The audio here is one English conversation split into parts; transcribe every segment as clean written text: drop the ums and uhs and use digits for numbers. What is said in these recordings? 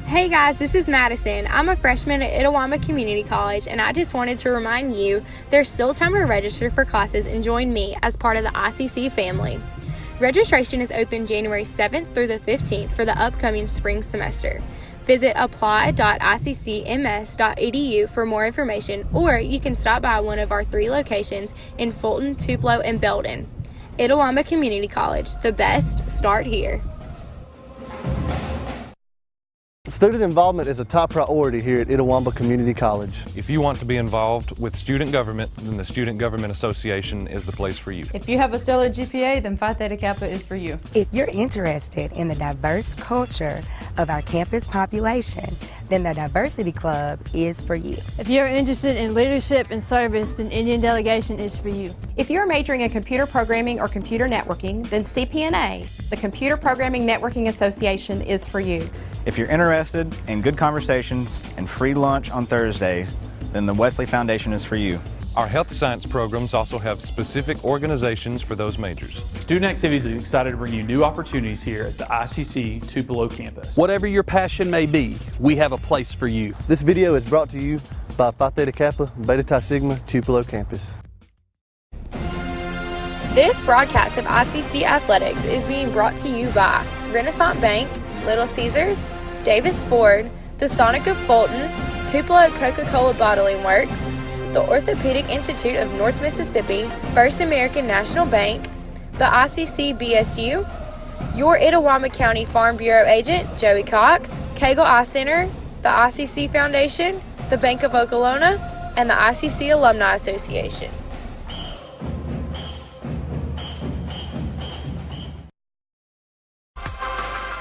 Hey guys, this is Madison. I'm a freshman at Itawamba Community College, and I just wanted to remind you there's still time to register for classes and join me as part of the ICC family. Registration is open January 7th through the 15th for the upcoming spring semester. Visit apply.iccms.edu for more information, or you can stop by one of our 3 locations in Fulton, Tupelo, and Belton. Itawamba Community College, the best start here. Student involvement is a top priority here at Itawamba Community College. If you want to be involved with student government, then the Student Government Association is the place for you. If you have a stellar GPA, then Phi Theta Kappa is for you. If you're interested in the diverse culture of our campus population, then the Diversity Club is for you. If you're interested in leadership and service, then Indian Delegation is for you. If you're majoring in computer programming or computer networking, then CPNA, the Computer Programming Networking Association, is for you. If you're interested in good conversations and free lunch on Thursdays, then the Wesley Foundation is for you. Our health science programs also have specific organizations for those majors. Student Activities is excited to bring you new opportunities here at the ICC Tupelo campus. Whatever your passion may be, we have a place for you. This video is brought to you by Phi Theta Kappa, Beta Chi Sigma, Tupelo campus. This broadcast of ICC Athletics is being brought to you by Renaissance Bank, Little Caesars, Davis Ford, the Sonic of Fulton, Tupelo Coca-Cola Bottling Works, the Orthopedic Institute of North Mississippi, First American National Bank, the ICC BSU, your Itawamba County Farm Bureau agent, Joey Cox, Cagle Eye Center, the ICC Foundation, the Bank of Okolona, and the ICC Alumni Association.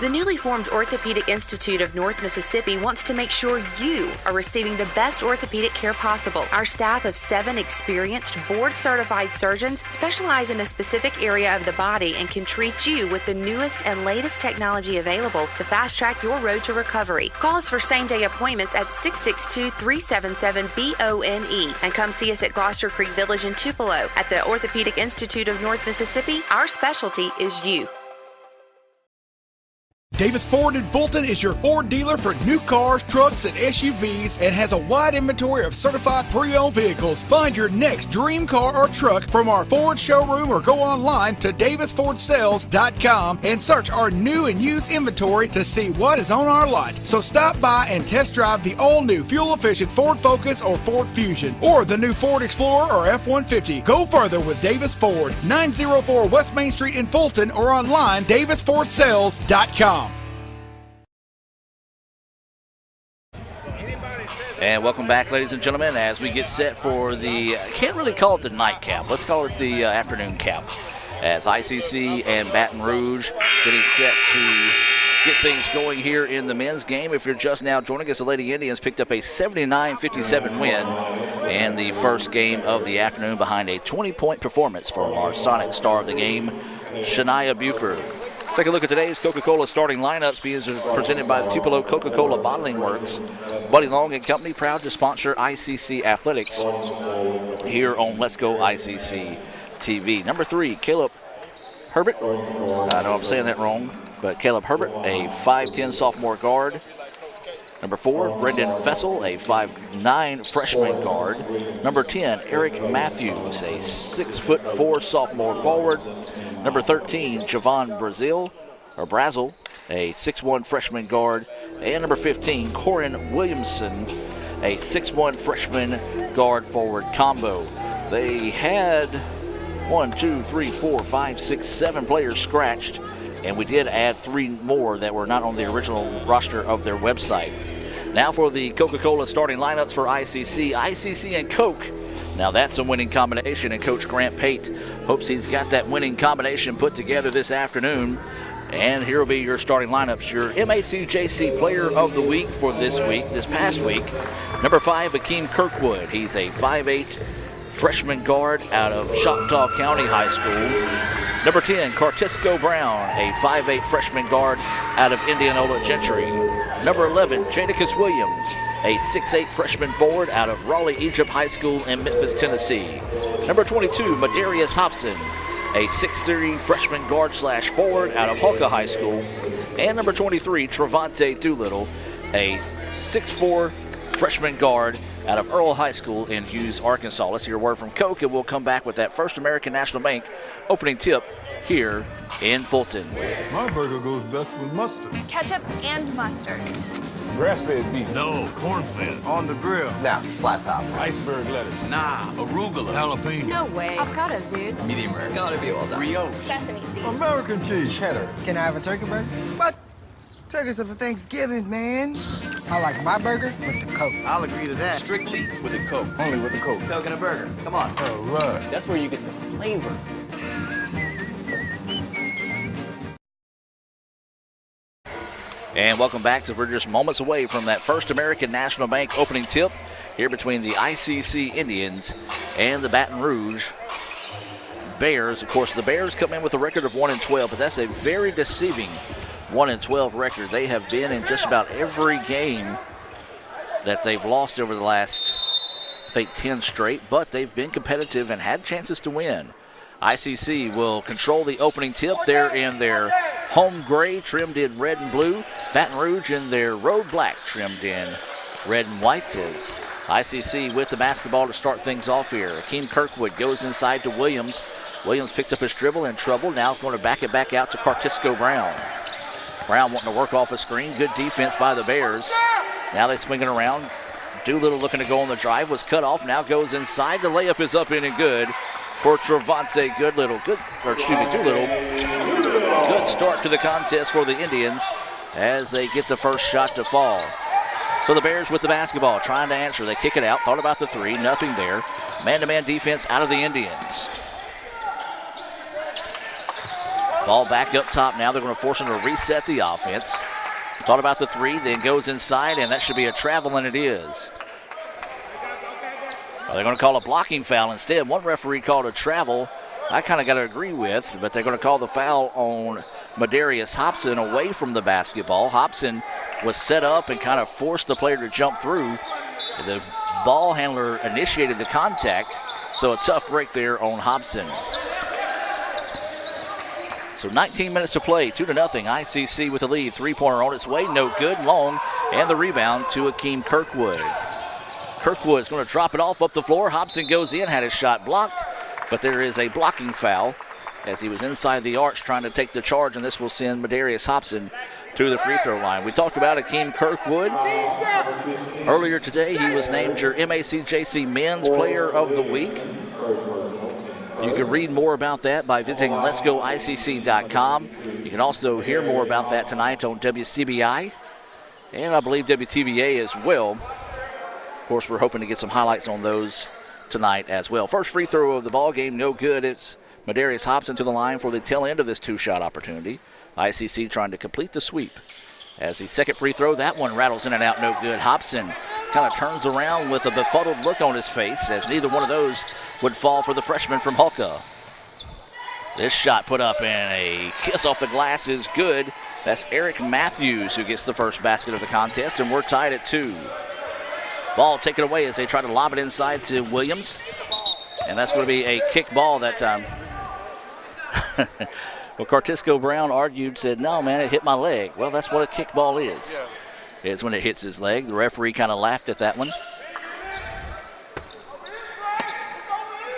The newly formed Orthopedic Institute of North Mississippi wants to make sure you are receiving the best orthopedic care possible. Our staff of 7 experienced, board-certified surgeons specialize in a specific area of the body and can treat you with the newest and latest technology available to fast-track your road to recovery. Call us for same-day appointments at 662-377-BONE and come see us at Gloucester Creek Village in Tupelo. At the Orthopedic Institute of North Mississippi, our specialty is you. Davis Ford in Fulton is your Ford dealer for new cars, trucks, and SUVs and has a wide inventory of certified pre-owned vehicles. Find your next dream car or truck from our Ford showroom or go online to davisfordsales.com and search our new and used inventory to see what is on our lot. So stop by and test drive the all-new fuel-efficient Ford Focus or Ford Fusion or the new Ford Explorer or F-150. Go further with Davis Ford, 904 West Main Street in Fulton or online davisfordsales.com. And welcome back, ladies and gentlemen, as we get set for the, can't really call it the nightcap, let's call it the afternoon cap, as ICC and Baton Rouge getting set to get things going here in the men's game. If you're just now joining us, the Lady Indians picked up a 79-57 win in the first game of the afternoon behind a 20-point performance from our Sonic star of the game, Shania Buford. Let's take a look at today's Coca-Cola starting lineups being presented by the Tupelo Coca-Cola Bottling Works. Buddy Long and Company, proud to sponsor ICC Athletics here on Let's Go ICC TV. Number 3, Caleb Herbert. I know I'm saying that wrong, but Caleb Herbert, a 5'10 sophomore guard. Number 4, Brendan Vessel, a 5'9 freshman guard. Number 10, Eric Matthews, a 6'4 sophomore forward. Number 13, Javon Brazel, a 6'1 freshman guard. And number 15, Corin Williamson, a 6'1 freshman guard forward combo. They had 7 players scratched, and we did add 3 more that were not on the original roster of their website. Now for the Coca-Cola starting lineups for ICC and Coke. Now that's a winning combination, and Coach Grant Pate hopes he's got that winning combination put together this afternoon. And here will be your starting lineups. Your MACJC Player of the Week for this past week. Number 5, Akeem Kirkwood. He's a 5'8 freshman guard out of Choctaw County High School. Number 10, Cartisco Brown, a 5'8 freshman guard out of Indianola Gentry. Number 11, Jadakiss Williams, a 6'8 freshman forward out of Raleigh Egypt High School in Memphis, Tennessee. Number 22, Madarius Hobson, a 6'3 freshman guard / forward out of Hulka High School. And number 23, Trevante Doolittle, a 6'4" freshman guard out of Earl High School in Hughes, Arkansas. Let's hear a word from Coke, and we'll come back with that First American National Bank opening tip here in Fulton. My burger goes best with mustard. Ketchup and mustard. Grass-fed beef. No, corn-fed. On the grill. Nah, flat top. Iceberg lettuce. Nah, arugula. Jalapeno. No way. Avocado, dude. Medium rare. Gotta be well done. Brioche. Sesame seeds. American cheese. Cheddar. Can I have a turkey burger? What? Turkeys are for Thanksgiving, man. I like my burger with the Coke. I'll agree to that. Strictly with the Coke. Only with the Coke. Coke and a burger. Come on. All right. That's where you get the flavor. And welcome back. So we're just moments away from that First American National Bank opening tip here between the ICC Indians and the Baton Rouge Bears. Of course, the Bears come in with a record of 1-12, but that's a very deceiving 1-12 record. They have been in just about every game that they've lost over the last, I think, 10 straight, but they've been competitive and had chances to win. ICC will control the opening tip. They're in their home gray, trimmed in red and blue. Baton Rouge in their road black, trimmed in red and white. Is ICC with the basketball to start things off here. Akeem Kirkwood goes inside to Williams. Williams picks up his dribble in trouble. Now going to back it back out to Cartisco Brown. Brown wanting to work off a screen. Good defense by the Bears. Now they swing it around. Doolittle looking to go on the drive. Was cut off. Now goes inside. The layup is up in and good for Trevante Doolittle. Good start to the contest for the Indians as they get the first shot to fall. So the Bears with the basketball, trying to answer. They kick it out. Thought about the three. Nothing there. Man-to-man defense out of the Indians. Ball back up top now. They're going to force them to reset the offense. Thought about the three, then goes inside, and that should be a travel, and it is. Well, they're going to call a blocking foul instead. One referee called a travel. I kind of got to agree with, but they're going to call the foul on Madarius Hobson away from the basketball. Hobson was set up and kind of forced the player to jump through. The ball handler initiated the contact, so a tough break there on Hobson. So 19 minutes to play, 2-0. ICC with the lead. Three-pointer on its way, no good, long, and the rebound to Akeem Kirkwood. Kirkwood's going to drop it off up the floor. Hobson goes in, had his shot blocked, but there is a blocking foul as he was inside the arch trying to take the charge, and this will send Madarius Hobson to the free throw line. We talked about Akeem Kirkwood. Earlier today, he was named your MACJC Men's Player of the Week. You can read more about that by visiting letsgoicc.com. You can also hear more about that tonight on WCBI and I believe WTVA as well. Of course, we're hoping to get some highlights on those tonight as well. First free throw of the ball game, no good. It's Madarius Hobson to the line for the tail end of this two-shot opportunity. ICC trying to complete the sweep. As the second free throw, that one rattles in and out, no good. Hobson kind of turns around with a befuddled look on his face as neither one of those would fall for the freshman from Hulka. This shot put up and a kiss off the glass is good. That's Eric Matthews who gets the first basket of the contest, and we're tied at 2. Ball taken away as they try to lob it inside to Williams. And that's going to be a kick ball that time. Well, Cartisco Brown argued, said, no, man, it hit my leg. Well, that's what a kick ball is. It's when it hits his leg. The referee kind of laughed at that one.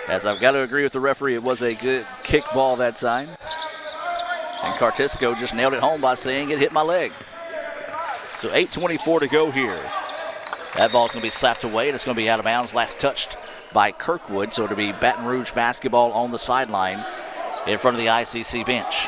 As I've got to agree with the referee, it was a good kick ball that time. And Cartisco just nailed it home by saying it hit my leg. So 8:24 to go here. That ball's going to be slapped away, and it's going to be out of bounds. Last touched by Kirkwood, so it'll be Baton Rouge basketball on the sideline in front of the ICC bench.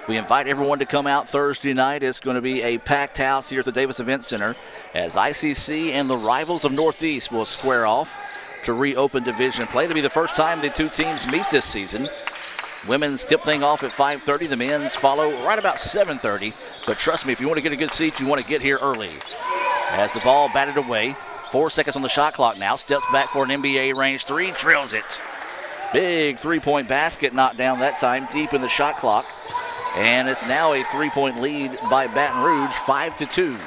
We invite everyone to come out Thursday night. It's going to be a packed house here at the Davis Event Center as ICC and the rivals of Northeast will square off to reopen division play. It'll be the first time the two teams meet this season. Women's tip thing off at 5:30. The men's follow right about 7:30. But trust me, if you want to get a good seat, you want to get here early. As the ball batted away, 4 seconds on the shot clock now. Steps back for an NBA range three, drills it. Big three-point basket knocked down that time, deep in the shot clock. And it's now a three-point lead by Baton Rouge, 5-2.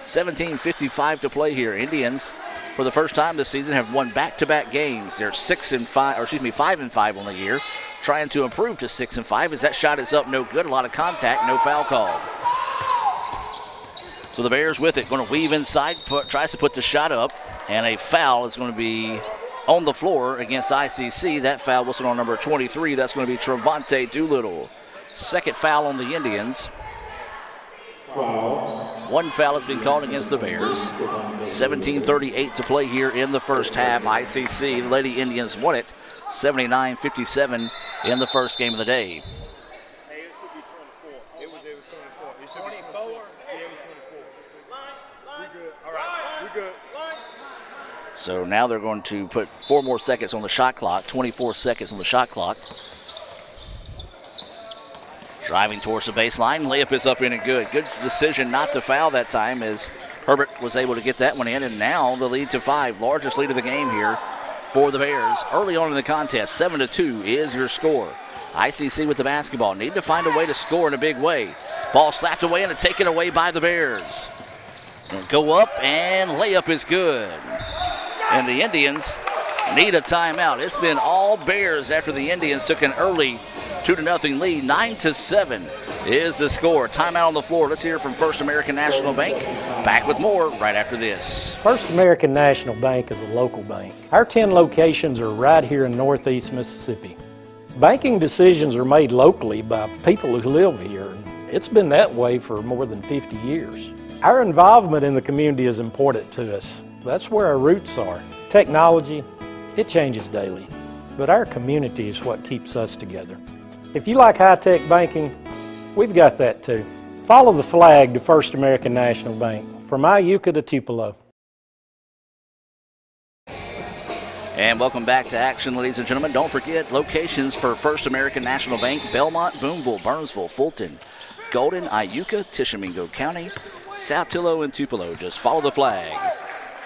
17:55 to play here. Indians, for the first time this season, have won back-to-back games. They're 5-5 on the year, trying to improve to 6-5 as that shot is up, no good. A lot of contact, no foul call. So the Bears with it, going to weave inside, tries to put the shot up, and a foul is going to be on the floor against ICC. That foul whistle on number 23. That's going to be Trevante Doolittle. Second foul on the Indians. One foul has been called against the Bears. 17:38 to play here in the first half. ICC, the Lady Indians won it 79-57 in the first game of the day. So now they're going to put 4 more seconds on the shot clock, 24 seconds on the shot clock. Driving towards the baseline, layup is up in and good. Good decision not to foul that time as Herbert was able to get that one in, and now the lead to 5, largest lead of the game here for the Bears. Early on in the contest, 7-2 is your score. ICC with the basketball, need to find a way to score in a big way. Ball slapped away and taken away by the Bears. Go up and layup is good. And the Indians need a timeout. It's been all Bears after the Indians took an early 2-0 lead. 9-7 is the score. Timeout on the floor. Let's hear from First American National Bank. Back with more right after this. First American National Bank is a local bank. Our 10 locations are right here in Northeast Mississippi. Banking decisions are made locally by people who live here. It's been that way for more than 50 years. Our involvement in the community is important to us. That's where our roots are. Technology, it changes daily, but our community is what keeps us together. If you like high-tech banking, we've got that too. Follow the flag to First American National Bank, from Iuka to Tupelo. And welcome back to action, ladies and gentlemen. Don't forget locations for First American National Bank: Belmont, Boonville, Burnsville, Fulton, Golden, Iuka, Tishomingo County, Saltillo, and Tupelo. Just follow the flag.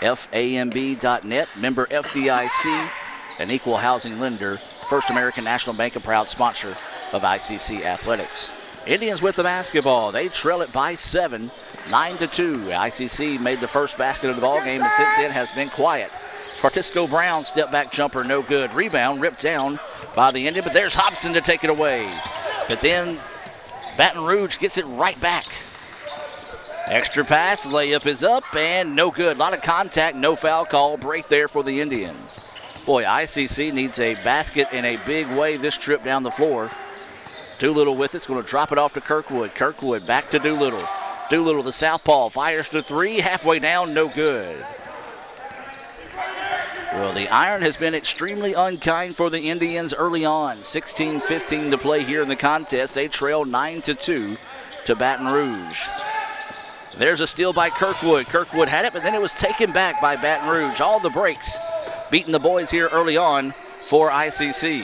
FAMB.net, member FDIC, an equal housing lender. First American National Bank, a proud sponsor of ICC Athletics. Indians with the basketball. They trail it by 7, 9-2. ICC made the first basket of the ball game, and since then has been quiet. Francisco Brown, step back jumper, no good. Rebound ripped down by the Indian, but there's Hobson to take it away. But then Baton Rouge gets it right back. Extra pass, layup is up, and no good. A lot of contact, no foul call. Break there for the Indians. Boy, ICC needs a basket in a big way this trip down the floor. Doolittle with it's going to drop it off to Kirkwood. Kirkwood back to Doolittle. Doolittle, the southpaw, fires to 3, halfway down, no good. Well, the iron has been extremely unkind for the Indians early on. 16-15 to play here in the contest. They trail 9-2 to Baton Rouge. There's a steal by Kirkwood. Kirkwood had it, but then it was taken back by Baton Rouge. All the breaks beating the boys here early on for ICC.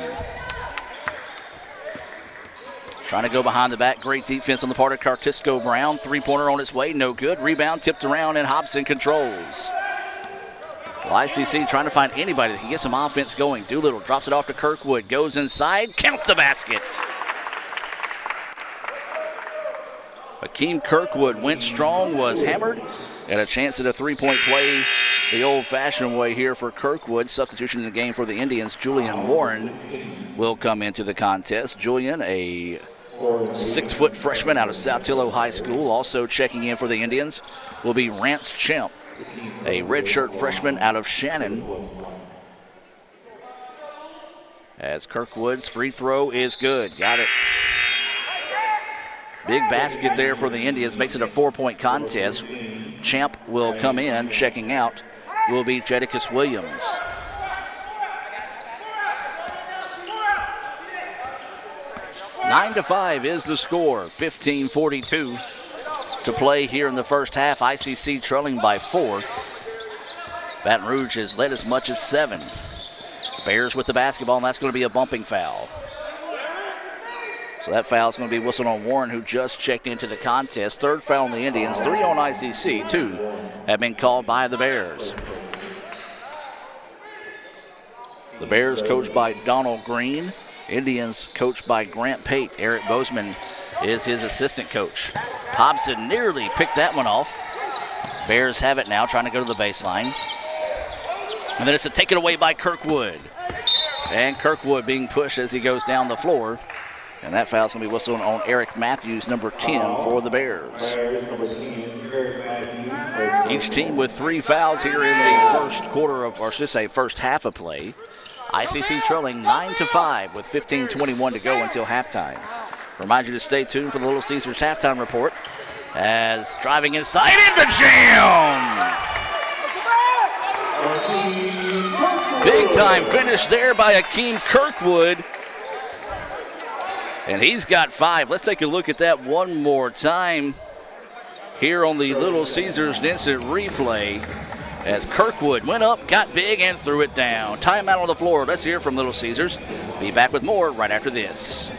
Trying to go behind the back. Great defense on the part of Francisco Brown. Three-pointer on its way, no good. Rebound tipped around, and Hobson controls. Well, ICC trying to find anybody that can get some offense going. Doolittle drops it off to Kirkwood. Goes inside. Count the basket. Akeem Kirkwood went strong, was hammered, and a chance at a three-point play the old-fashioned way here for Kirkwood. Substitution in the game for the Indians. Julian Warren will come into the contest. Julian, a 6-foot freshman out of Saltillo High School. Also checking in for the Indians will be Rance Chimp, a redshirt freshman out of Shannon. As Kirkwood's free throw is good. Got it. Big basket there for the Indians. Makes it a 4-point contest. Champ will come in. Checking out will be Jadakiss Williams. Nine to 5 is the score. 15:42 to play here in the first half. ICC trailing by 4. Baton Rouge has led as much as 7. Bears with the basketball, and that's going to be a bumping foul. So that foul is going to be whistled on Warren, who just checked into the contest. Third foul on the Indians, 3 on ICC. 2 have been called by the Bears. The Bears coached by Donald Green. Indians coached by Grant Pate. Eric Bozeman is his assistant coach. Hobson nearly picked that one off. Bears have it now, trying to go to the baseline. And then it's taken away by Kirkwood. And Kirkwood being pushed as he goes down the floor. And that foul's going to be whistled on Eric Matthews, number 10 for the Bears. Each team with 3 fouls here in the first quarter of, or I should say first half of play. ICC trailing 9-5 with 15:21 to go until halftime. Remind you to stay tuned for the Little Caesars halftime report as driving inside in the jam. Big time finish there by Akeem Kirkwood. And he's got 5. Let's take a look at that one more time here on the Little Caesars instant replay as Kirkwood went up, got big, and threw it down. Timeout on the floor. Let's hear from Little Caesars. Be back with more right after this.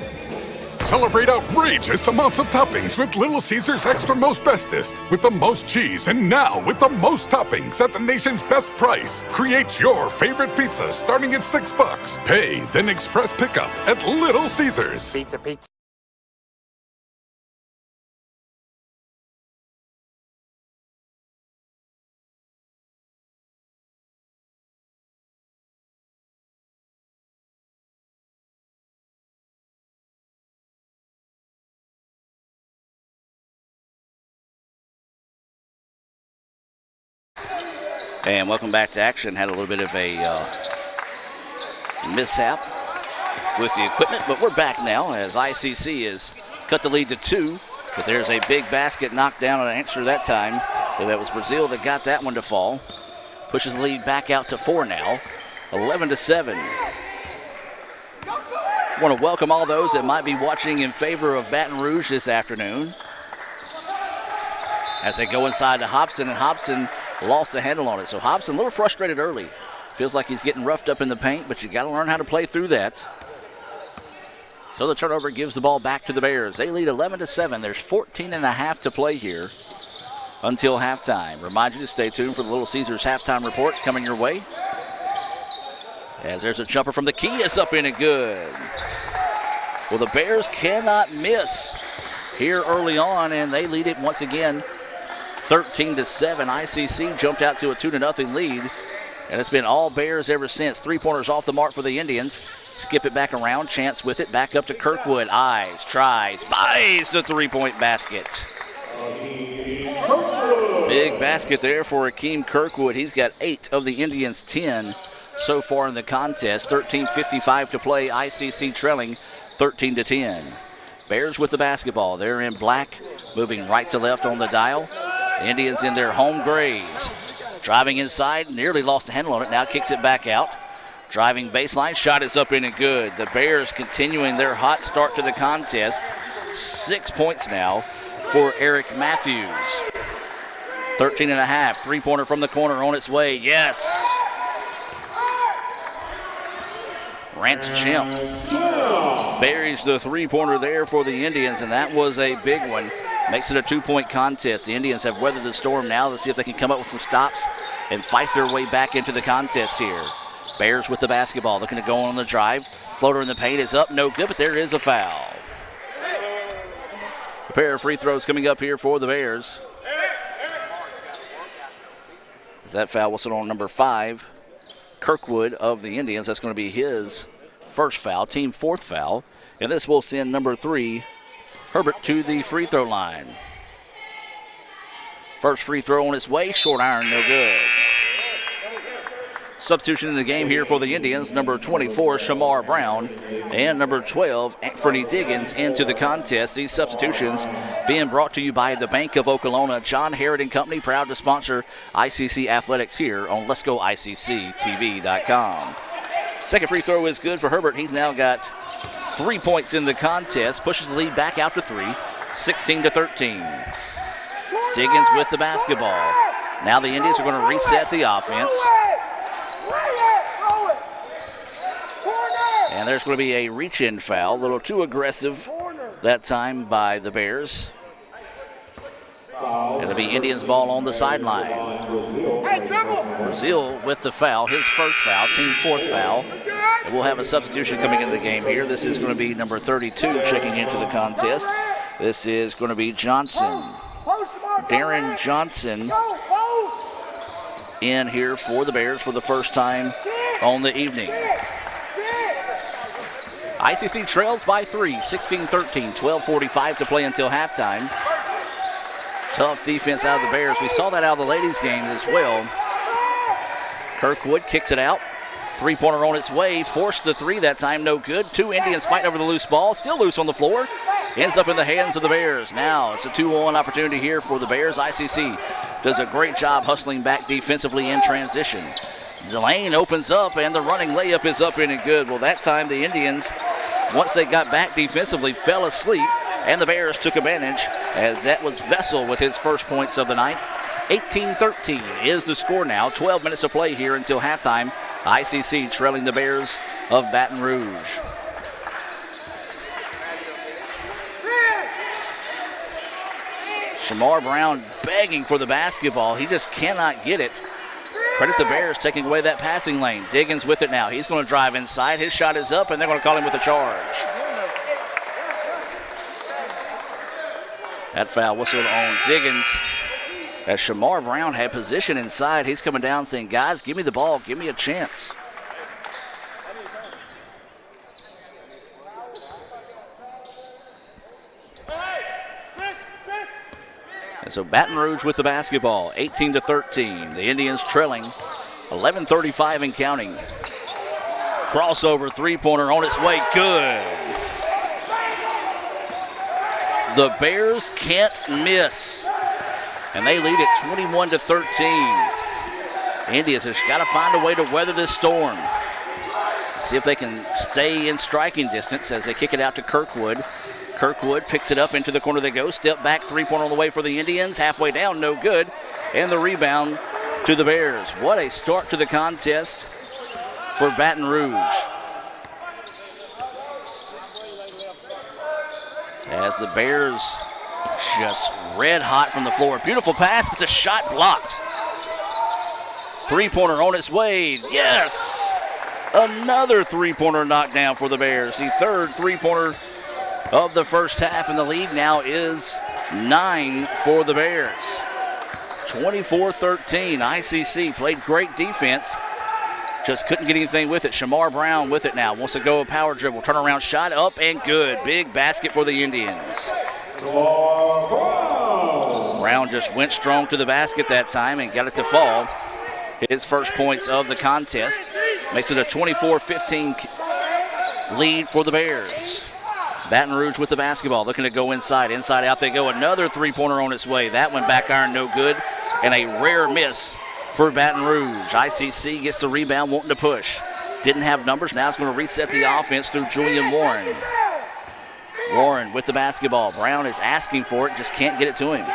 Celebrate outrageous amounts of toppings with Little Caesars Extra Most Bestest. With the most cheese and now with the most toppings at the nation's best price. Create your favorite pizza starting at $6. Pay, then express pickup at Little Caesars. Pizza, pizza. And welcome back to action. Had a little bit of a mishap with the equipment, but we're back now as ICC has cut the lead to 2. But there's a big basket knocked down on an answer that time. And that was Brazil that got that one to fall. Pushes the lead back out to 4 now, 11-7. I want to welcome all those that might be watching in favor of Baton Rouge this afternoon as they go inside to Hobson, and Hobson lost the handle on it. So Hobson a little frustrated early. Feels like he's getting roughed up in the paint, but you got to learn how to play through that. So the turnover gives the ball back to the Bears. They lead 11-7. There's 14.5 to play here until halftime. Remind you to stay tuned for the Little Caesars halftime report coming your way. As there's a jumper from the key, it's up in and good. Well, the Bears cannot miss here early on, and they lead it once again 13-7. ICC jumped out to a 2-0 lead, and it's been all Bears ever since. 3-pointers off the mark for the Indians. Skip it back around, Chance with it, back up to Kirkwood. Eyes, tries, buys the 3-point basket. Big basket there for Akeem Kirkwood. He's got 8 of the Indians' 10 so far in the contest. 13:55 to play. ICC trailing 13-10. Bears with the basketball. They're in black, moving right to left on the dial. Indians in their home grays. Driving inside, nearly lost the handle on it. Now kicks it back out. Driving baseline, shot is up in and good. The Bears continuing their hot start to the contest. 6 points now for Eric Matthews. 13.5, 3-pointer from the corner on its way. Yes. Rance Chimp buries the 3-pointer there for the Indians, and that was a big one. Makes it a 2-point contest. The Indians have weathered the storm now. Let's see if they can come up with some stops and fight their way back into the contest here. Bears with the basketball, looking to go on the drive. Floater in the paint is up, no good, but there is a foul. A pair of free throws coming up here for the Bears. Is that foul whistled on number 5, Kirkwood of the Indians. That's going to be his first foul, team 4th foul. And this will send number 3, Herbert, to the free throw line. First free throw on its way, short iron, no good. Substitution in the game here for the Indians, number 24, Shamar Brown, and number 12, Anthony Diggins into the contest. These substitutions being brought to you by the Bank of Okolona. John Harrod and Company, proud to sponsor ICC Athletics here on Let'sGoICCTV.com. Second free throw is good for Herbert. He's now got 3 points in the contest, pushes the lead back out to 3, 16-13. Diggins with the basketball. Now the Indians are going to reset the offense. And there's going to be a reach-in foul, a little too aggressive that time by the Bears. It'll be Indians ball on the sideline. Brazil with the foul, his first foul, team 4th foul. And we'll have a substitution coming into the game here. This is going to be number 32 checking into the contest. This is going to be Johnson. Darren Johnson in here for the Bears for the first time on the evening. ICC trails by 3, 16-13, 12:45 to play until halftime. Tough defense out of the Bears. We saw that out of the ladies' game as well. Kirkwood kicks it out. Three-pointer on its way. Forced the three that time. No good. Two Indians fighting over the loose ball. Still loose on the floor. Ends up in the hands of the Bears. Now it's a 2-on opportunity here for the Bears. ICC does a great job hustling back defensively in transition. The lane opens up, and the running layup is up in and good. Well, that time the Indians, once they got back defensively, fell asleep, and the Bears took advantage as that was Vessel with his first points of the night. 18-13 is the score now. 12 minutes of play here until halftime. ICC trailing the Bears of Baton Rouge. Shamar Brown begging for the basketball. He just cannot get it. Credit the Bears taking away that passing lane. Diggins with it now. He's going to drive inside. His shot is up, and they're going to call him with a charge. That foul whistle on Diggins. As Shamar Brown had position inside, he's coming down saying, guys, give me the ball. Give me a chance. And so Baton Rouge with the basketball, 18-13. The Indians trailing, 11:35 and counting. Crossover three-pointer on its way, good. The Bears can't miss, and they lead it 21-13. Indians have got to find a way to weather this storm. See if they can stay in striking distance as they kick it out to Kirkwood. Kirkwood picks it up into the corner they go. Step back, three-pointer on the way for the Indians. Halfway down, no good. And the rebound to the Bears. What a start to the contest for Baton Rouge. As the Bears just red hot from the floor. Beautiful pass, but it's a shot blocked. Three-pointer on its way. Yes! Another three-pointer knocked down for the Bears. The third three-pointer of the first half, and the lead now is 9 for the Bears. 24-13. ICC played great defense. Just couldn't get anything with it. Shamar Brown with it now. Wants to go a power dribble. Turnaround shot up and good. Big basket for the Indians. Brown just went strong to the basket that time and got it to fall. His first points of the contest. Makes it a 24-15 lead for the Bears. Baton Rouge with the basketball, looking to go inside. Inside out they go. Another three-pointer on its way. That one back iron, no good. And a rare miss for Baton Rouge. ICC gets the rebound, wanting to push. Didn't have numbers. Now it's going to reset the offense through Julian Warren. Warren with the basketball. Brown is asking for it, just can't get it to him.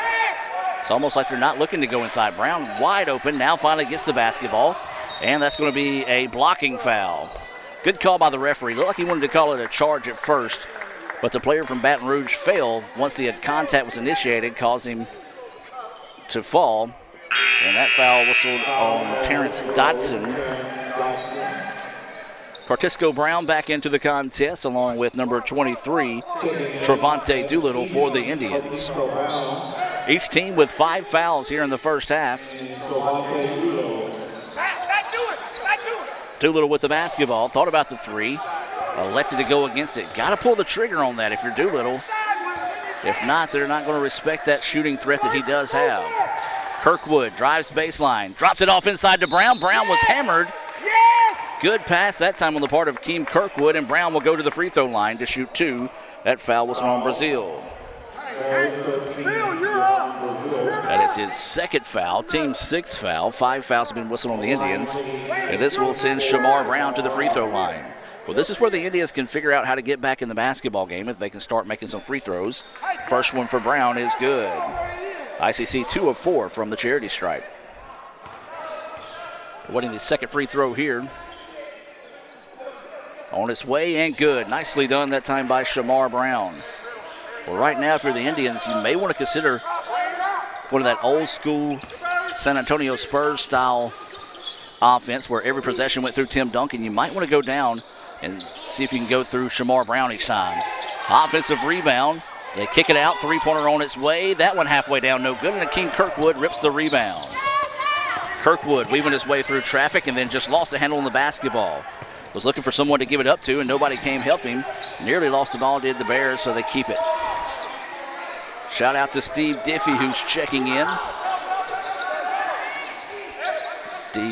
It's almost like they're not looking to go inside. Brown wide open, now finally gets the basketball. And that's going to be a blocking foul. Good call by the referee. Looked like he wanted to call it a charge at first, but the player from Baton Rouge failed once the contact was initiated, caused him to fall. And that foul whistled on Terrence Dodson. Cartisco Brown back into the contest along with number 23, Trevante Doolittle for the Indians. Each team with 5 fouls here in the first half. Doolittle with the basketball, thought about the three, elected to go against it. Got to pull the trigger on that if you're Doolittle. If not, they're not going to respect that shooting threat that he does have. Kirkwood drives baseline, drops it off inside to Brown. Brown was hammered. Good pass that time on the part of Keem Kirkwood, and Brown will go to the free throw line to shoot 2. That foul was on Brazil. That is his second foul, team's 6th foul. 5 fouls have been whistled on the Indians, and this will send Shamar Brown to the free throw line. Well, this is where the Indians can figure out how to get back in the basketball game if they can start making some free throws. First one for Brown is good. ICC 2 of 4 from the charity stripe. Waiting the second free throw here. On its way and good. Nicely done that time by Shamar Brown. Well, right now, if you're the Indians, you may want to consider one of that old school San Antonio Spurs style offense where every possession went through Tim Duncan. You might want to go down and see if you can go through Shamar Brown each time. Offensive rebound. They kick it out. Three-pointer on its way. That one halfway down, no good. And Akeem Kirkwood rips the rebound. Kirkwood weaving his way through traffic and then just lost the handle on the basketball. Was looking for someone to give it up to, and nobody came help him. Nearly lost the ball, did the Bears, so they keep it. Shout out to Steve Diffie, who's checking in.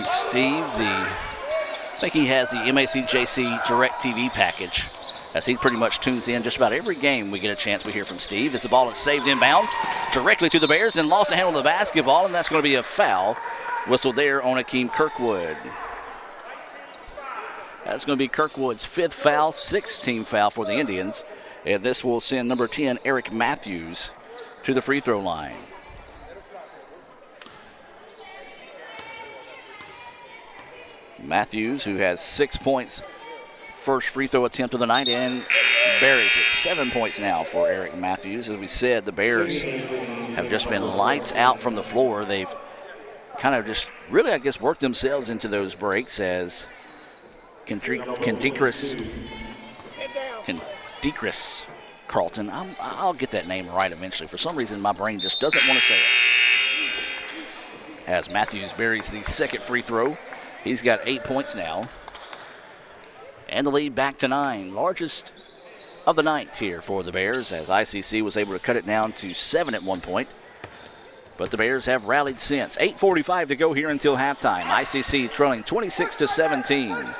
Steve, I think he has the MACJC Direct TV package, as he pretty much tunes in just about every game we get a chance we hear from Steve. As the ball is saved inbounds directly to the Bears and lost a handle on the basketball, and that's going to be a foul whistled there on Akeem Kirkwood. That's going to be Kirkwood's 5th foul, 6th team foul for the Indians, and this will send number 10, Eric Matthews, to the free throw line. Matthews, who has 6 points, first free throw attempt of the night, and buries it. 7 points now for Eric Matthews. As we said, the Bears have just been lights out from the floor. They've kind of just really, I guess, worked themselves into those breaks as Kendikris Carlton. I'll get that name right eventually. For some reason, my brain just doesn't want to say it. As Matthews buries the second free throw. He's got 8 points now. And the lead back to 9. Largest of the night here for the Bears, as ICC was able to cut it down to 7 at one point. But the Bears have rallied since. 8:45 to go here until halftime. ICC trailing 26-17.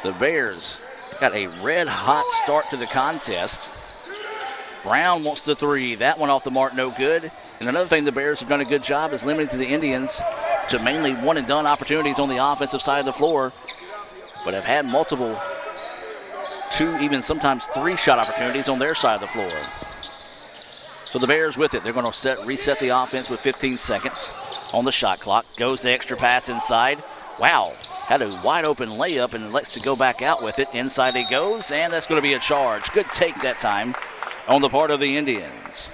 The Bears got a red-hot start to the contest. Brown wants the three. That one off the mark, no good. And another thing the Bears have done a good job is limiting to the Indians to mainly one-and-done opportunities on the offensive side of the floor, but have had multiple 2, even sometimes 3-shot opportunities on their side of the floor. So the Bears with it. They're going to reset the offense with 15 seconds on the shot clock. Goes the extra pass inside. Wow, had a wide-open layup and elects to go back out with it. Inside he goes, and that's going to be a charge. Good take that time on the part of the Indians.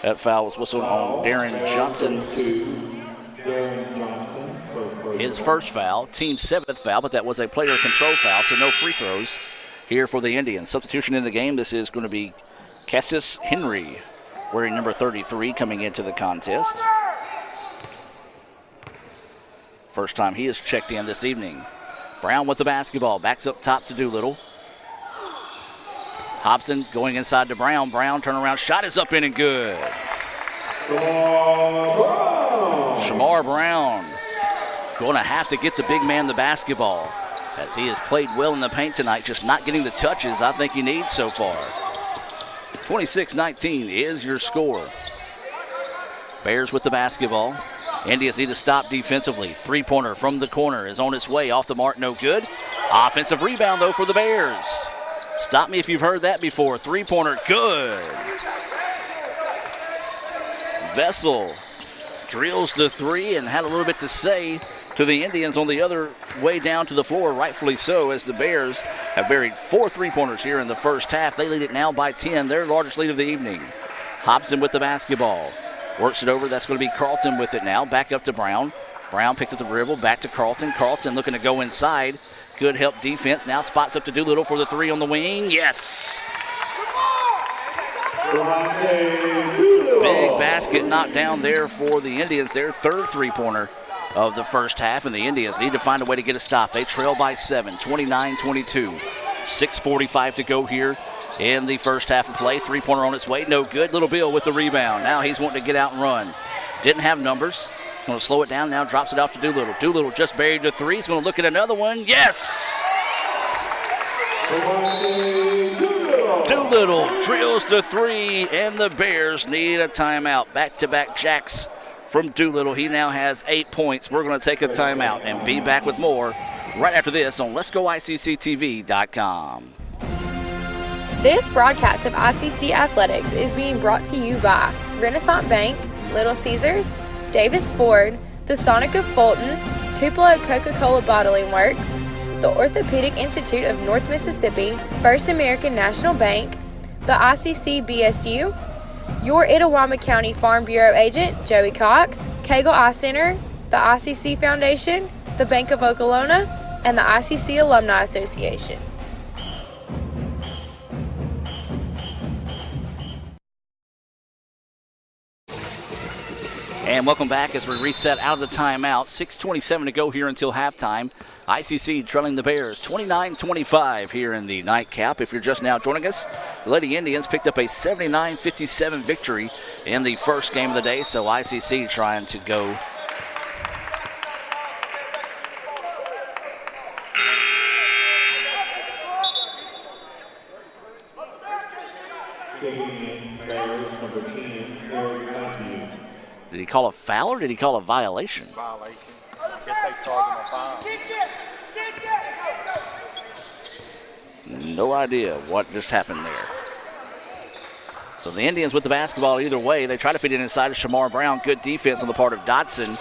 That foul was whistled on Darren Johnson. His first foul, team 7th foul, but that was a player control foul, so no free throws here for the Indians. Substitution in the game, this is going to be Cassis Henry, wearing number 33, coming into the contest. First time he has checked in this evening. Brown with the basketball, backs up top to Doolittle. Hobson going inside to Brown. Brown turnaround shot is up in and good. Shamar Brown going to have to get the big man the basketball, as he has played well in the paint tonight, just not getting the touches I think he needs so far. 26-19 is your score. Bears with the basketball. Indians need to stop defensively. Three-pointer from the corner is on its way. Off the mark, no good. Offensive rebound, though, for the Bears. Stop me if you've heard that before. Three-pointer, good. Vessel drills the three and had a little bit to say to the Indians on the other way down to the floor, rightfully so, as the Bears have buried 4 three-pointers here in the first half. They lead it now by 10, their largest lead of the evening. Hobson with the basketball. Works it over. That's going to be Carlton with it now. Back up to Brown. Brown picks up the dribble. Back to Carlton. Carlton looking to go inside. Good help defense. Now spots up to Doolittle for the three on the wing. Yes. Big basket knocked down there for the Indians. Their 3rd three-pointer of the first half, and the Indians need to find a way to get a stop. They trail by 7, 29-22. 6:45 to go here in the first half of play. Three-pointer on its way, no good. Little Bill with the rebound. Now he's wanting to get out and run. Didn't have numbers. He's going to slow it down now, drops it off to Doolittle. Doolittle just buried the three. He's going to look at another one. Yes! Doolittle drills the three, and the Bears need a timeout. Back-to-back jacks from Doolittle. He now has 8 points. We're going to take a timeout and be back with more right after this on Let'sGoICCTV.com. This broadcast of ICC Athletics is being brought to you by Renaissance Bank, Little Caesars, Davis Ford, the Sonic of Fulton, Tupelo Coca-Cola Bottling Works, the Orthopedic Institute of North Mississippi, First American National Bank, the ICC BSU, your Itawamba County Farm Bureau agent, Joey Cox, Cagle Eye Center, the ICC Foundation, the Bank of Okolona, and the ICC Alumni Association. And welcome back as we reset out of the timeout. 6:27 to go here until halftime. ICC trailing the Bears 29-25 here in the nightcap. If you're just now joining us, the Lady Indians picked up a 79-57 victory in the first game of the day, so ICC trying to go Did he call a foul or did he call a violation? Violation. I guess they charged him a foul. No idea what just happened there. So the Indians with the basketball either way. They try to feed it inside of Shamar Brown. Good defense on the part of Dotson.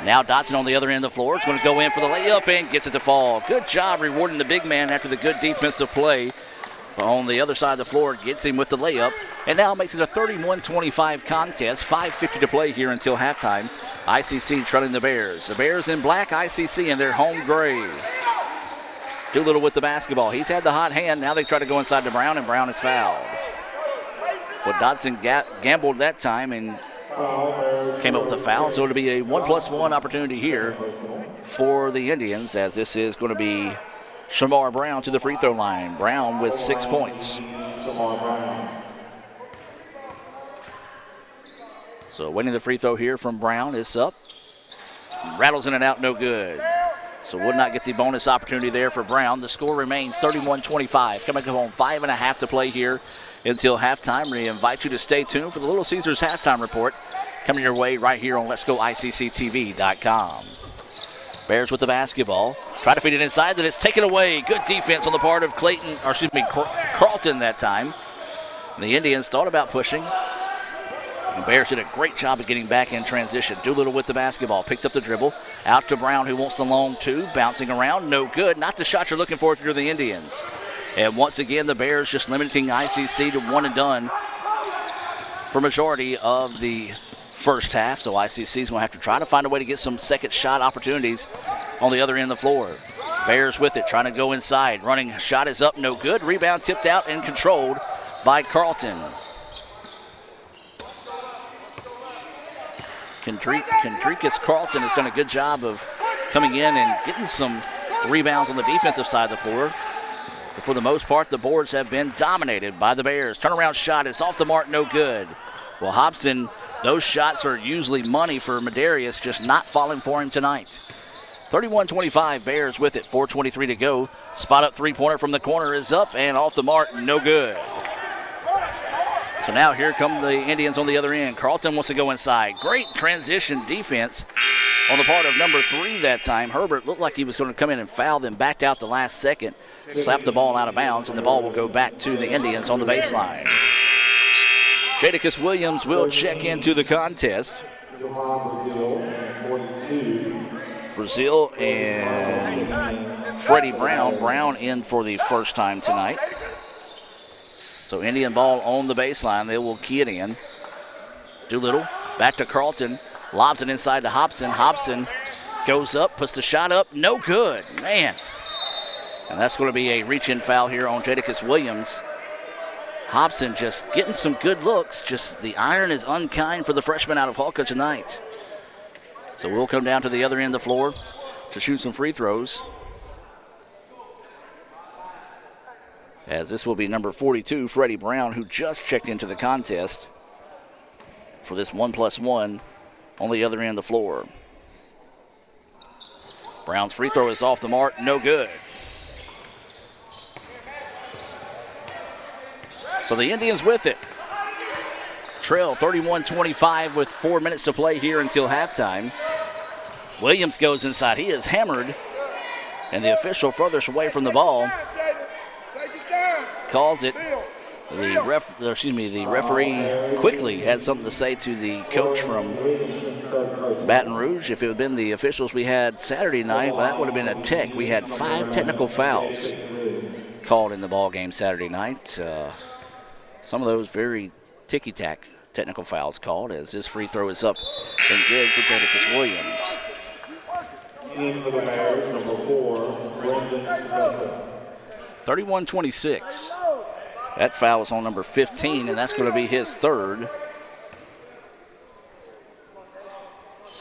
Now Dotson on the other end of the floor. It's going to go in for the layup and gets it to fall. Good job rewarding the big man after the good defensive play. On the other side of the floor, gets him with the layup, and now makes it a 31-25 contest. 5:50 to play here until halftime. ICC trailing the Bears. The Bears in black, ICC in their home gray. Doolittle with the basketball. He's had the hot hand. Now they try to go inside to Brown, and Brown is fouled. But Dotson gambled that time and came up with a foul, so it'll be a 1+1 opportunity here for the Indians, as this is going to be Shamar Brown to the free throw line. Brown with 6 points. So winning the free throw here from Brown is up. Rattles in and out, no good. So would not get the bonus opportunity there for Brown. The score remains 31-25. Coming up on 5.5 to play here until halftime. We invite you to stay tuned for the Little Caesars halftime report coming your way right here on Let'sGoICCTV.com. Bears with the basketball. Try to feed it inside, then it's taken away. Good defense on the part of Carlton that time. The Indians thought about pushing. The Bears did a great job of getting back in transition. Doolittle with the basketball. Picks up the dribble. Out to Brown, who wants the long two. Bouncing around, no good. Not the shot you're looking for if you're the Indians. And once again, the Bears just limiting ICC to one and done for majority of the first half, so ICC's going to have to try to find a way to get some second shot opportunities on the other end of the floor. Bears with it, trying to go inside. Running shot is up, no good. Rebound tipped out and controlled by Carlton. Kendricus Carlton has done a good job of coming in and getting some rebounds on the defensive side of the floor. But for the most part, the boards have been dominated by the Bears. Turnaround shot is off the mark, no good. Well, Hobson, those shots are usually money for Medarius, just not falling for him tonight. 31-25, Bears with it, 4:23 to go. Spot up three-pointer from the corner is up and off the mark, no good. So now here come the Indians on the other end. Carlton wants to go inside. Great transition defense on the part of number 3 that time. Herbert looked like he was going to come in and foul, then backed out the last second. Slapped the ball out of bounds, and the ball will go back to the Indians on the baseline. Jadakiss Williams will check into the contest. Brazil and Freddie Brown. Brown in for the first time tonight. So Indian ball on the baseline. They will key it in. Doolittle back to Carlton. Lobs it inside to Hobson. Hobson goes up, puts the shot up. No good. Man. And that's going to be a reach-in foul here on Jadakiss Williams. Hobson just getting some good looks. Just the iron is unkind for the freshman out of Hawka tonight. So we'll come down to the other end of the floor to shoot some free throws. As this will be number 42, Freddie Brown, who just checked into the contest for this 1+1 on the other end of the floor. Brown's free throw is off the mark, no good. So the Indians with it. Trail 31-25 with 4 minutes to play here until halftime. Williams goes inside. He is hammered. And the official furthest away from the ball calls it. The referee quickly had something to say to the coach from Baton Rouge. If it had been the officials we had Saturday night, that would have been a tech. We had 5 technical fouls called in the ball game Saturday night. Some of those very ticky-tack technical fouls called, as this free throw is up and good for Jadakiss Williams. In for the Bears, number 4, Brendan Russell. 31-26. That foul is on number 15, and that's going to be his third.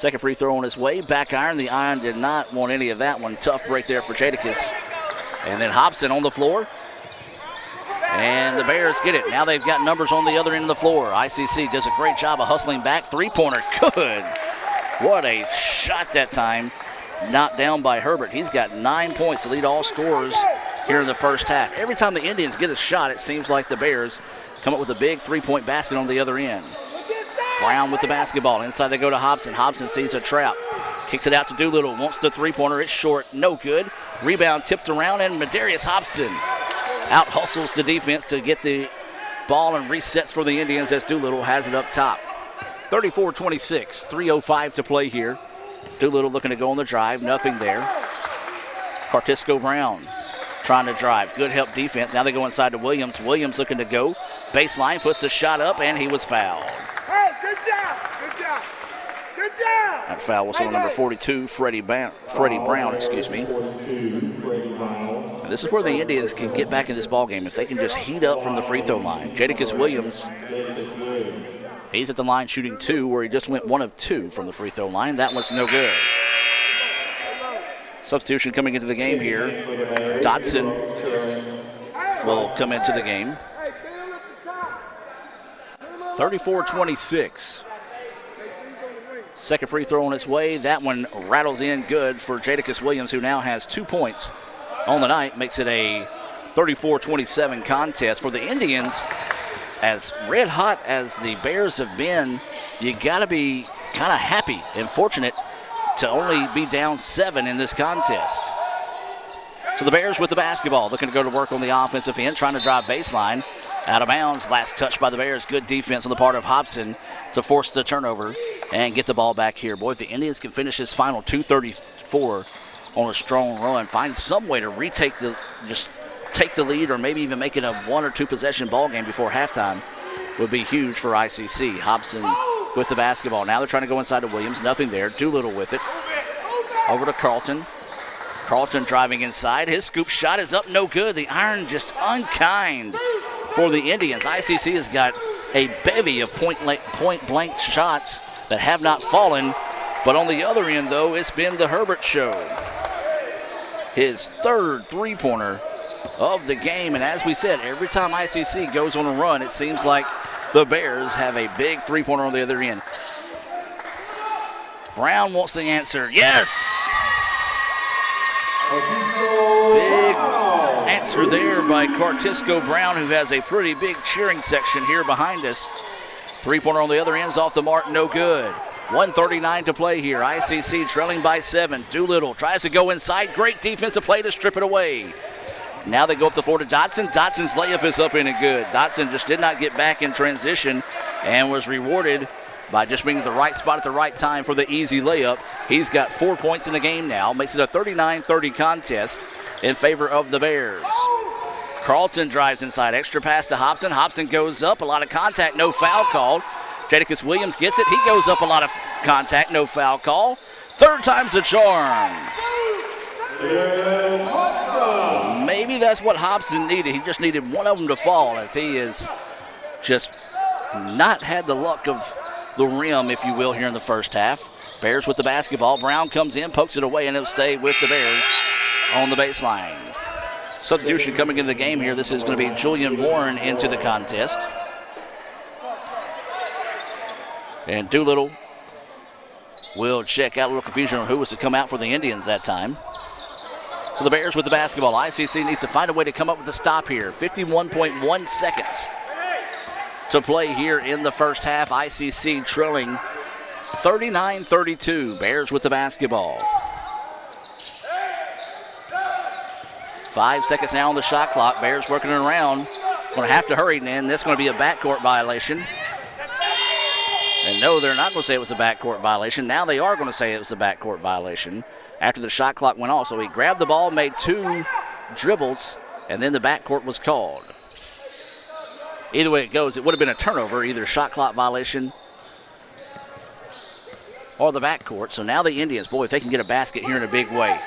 Second free throw on his way. Back iron. The iron did not want any of that one. Tough break there for Jadakiss. And then Hobson on the floor. And the Bears get it. Now they've got numbers on the other end of the floor. ICC does a great job of hustling back. Three-pointer. Good. What a shot that time. Knocked down by Herbert. He's got 9 points to lead all scorers here in the first half. Every time the Indians get a shot, it seems like the Bears come up with a big three-point basket on the other end. Brown with the basketball. Inside they go to Hobson. Hobson sees a trap. Kicks it out to Doolittle. Wants the three-pointer. It's short. No good. Rebound tipped around, and Madarius Hobson out-hustles the defense to get the ball and resets for the Indians as Doolittle has it up top. 34-26. 3:05 to play here. Doolittle looking to go on the drive. Nothing there. Cartisco Brown trying to drive. Good help defense. Now they go inside to Williams. Williams looking to go. Baseline, puts the shot up, and he was fouled. Hey, good job. Good job. Good job. That foul was on number 42, Freddie Brown. And this is where the Indians can get back in this ballgame if they can just heat up from the free throw line. Jadakiss Williams, he's at the line shooting 2, where he just went 1 of 2 from the free throw line. That was no good. Substitution coming into the game here. Dotson will come into the game. 34-26. Second free throw on its way. That one rattles in good for Jadakiss Williams, who now has 2 points on the night. Makes it a 34-27 contest for the Indians. As red hot as the Bears have been, you got to be kind of happy and fortunate to only be down 7 in this contest. So the Bears with the basketball, looking to go to work on the offensive end, trying to drive baseline. Out of bounds, last touch by the Bears. Good defense on the part of Hobson to force the turnover and get the ball back here. Boy, if the Indians can finish this final 2:34 on a strong run, find some way to take the lead, or maybe even make it a 1 or 2 possession ball game before halftime, would be huge for ICC. Hobson with the basketball. Now they're trying to go inside to Williams. Nothing there. Doolittle with it. Over to Carlton. Carlton driving inside. His scoop shot is up. No good. The iron just unkind for the Indians. ICC has got a bevy of point-blank shots that have not fallen. But on the other end, though, it's been the Herbert show. His third three-pointer of the game. And as we said, every time ICC goes on a run, it seems like the Bears have a big three-pointer on the other end. Brown wants the answer. Yes! Big answer there by Cartisco Brown, who has a pretty big cheering section here behind us. Three-pointer on the other end's off the mark, no good. 1:39 to play here. ICC trailing by 7. Doolittle tries to go inside. Great defensive play to strip it away. Now they go up the floor to Dotson. Dotson's layup is up in and good. Dotson just did not get back in transition and was rewarded by just being at the right spot at the right time for the easy layup. He's got 4 points in the game now. Makes it a 39-30 contest in favor of the Bears. Carlton drives inside. Extra pass to Hobson. Hobson goes up. A lot of contact. No foul called. Jadakiss Williams gets it. He goes up. A lot of contact. No foul call. Third time's the charm. Maybe that's what Hobson needed. He just needed one of them to fall, as he has just not had the luck of the rim, if you will, here in the first half. Bears with the basketball. Brown comes in, pokes it away, and it'll stay with the Bears on the baseline. Substitution coming into the game here. This is going to be Julian Warren into the contest. And Doolittle will check out. A little confusion on who was to come out for the Indians that time. So the Bears with the basketball. ICC needs to find a way to come up with a stop here. 51.1 seconds to play here in the first half. ICC trailing 39-32. Bears with the basketball. 5 seconds now on the shot clock. Bears working it around. Going to have to hurry, and that's going to be a backcourt violation. And no, they're not going to say it was a backcourt violation. Now they are going to say it was a backcourt violation after the shot clock went off. So he grabbed the ball, made 2 dribbles, and then the backcourt was called. Either way it goes, it would have been a turnover, either shot clock violation or the backcourt. So now the Indians, boy, if they can get a basket here in a big way.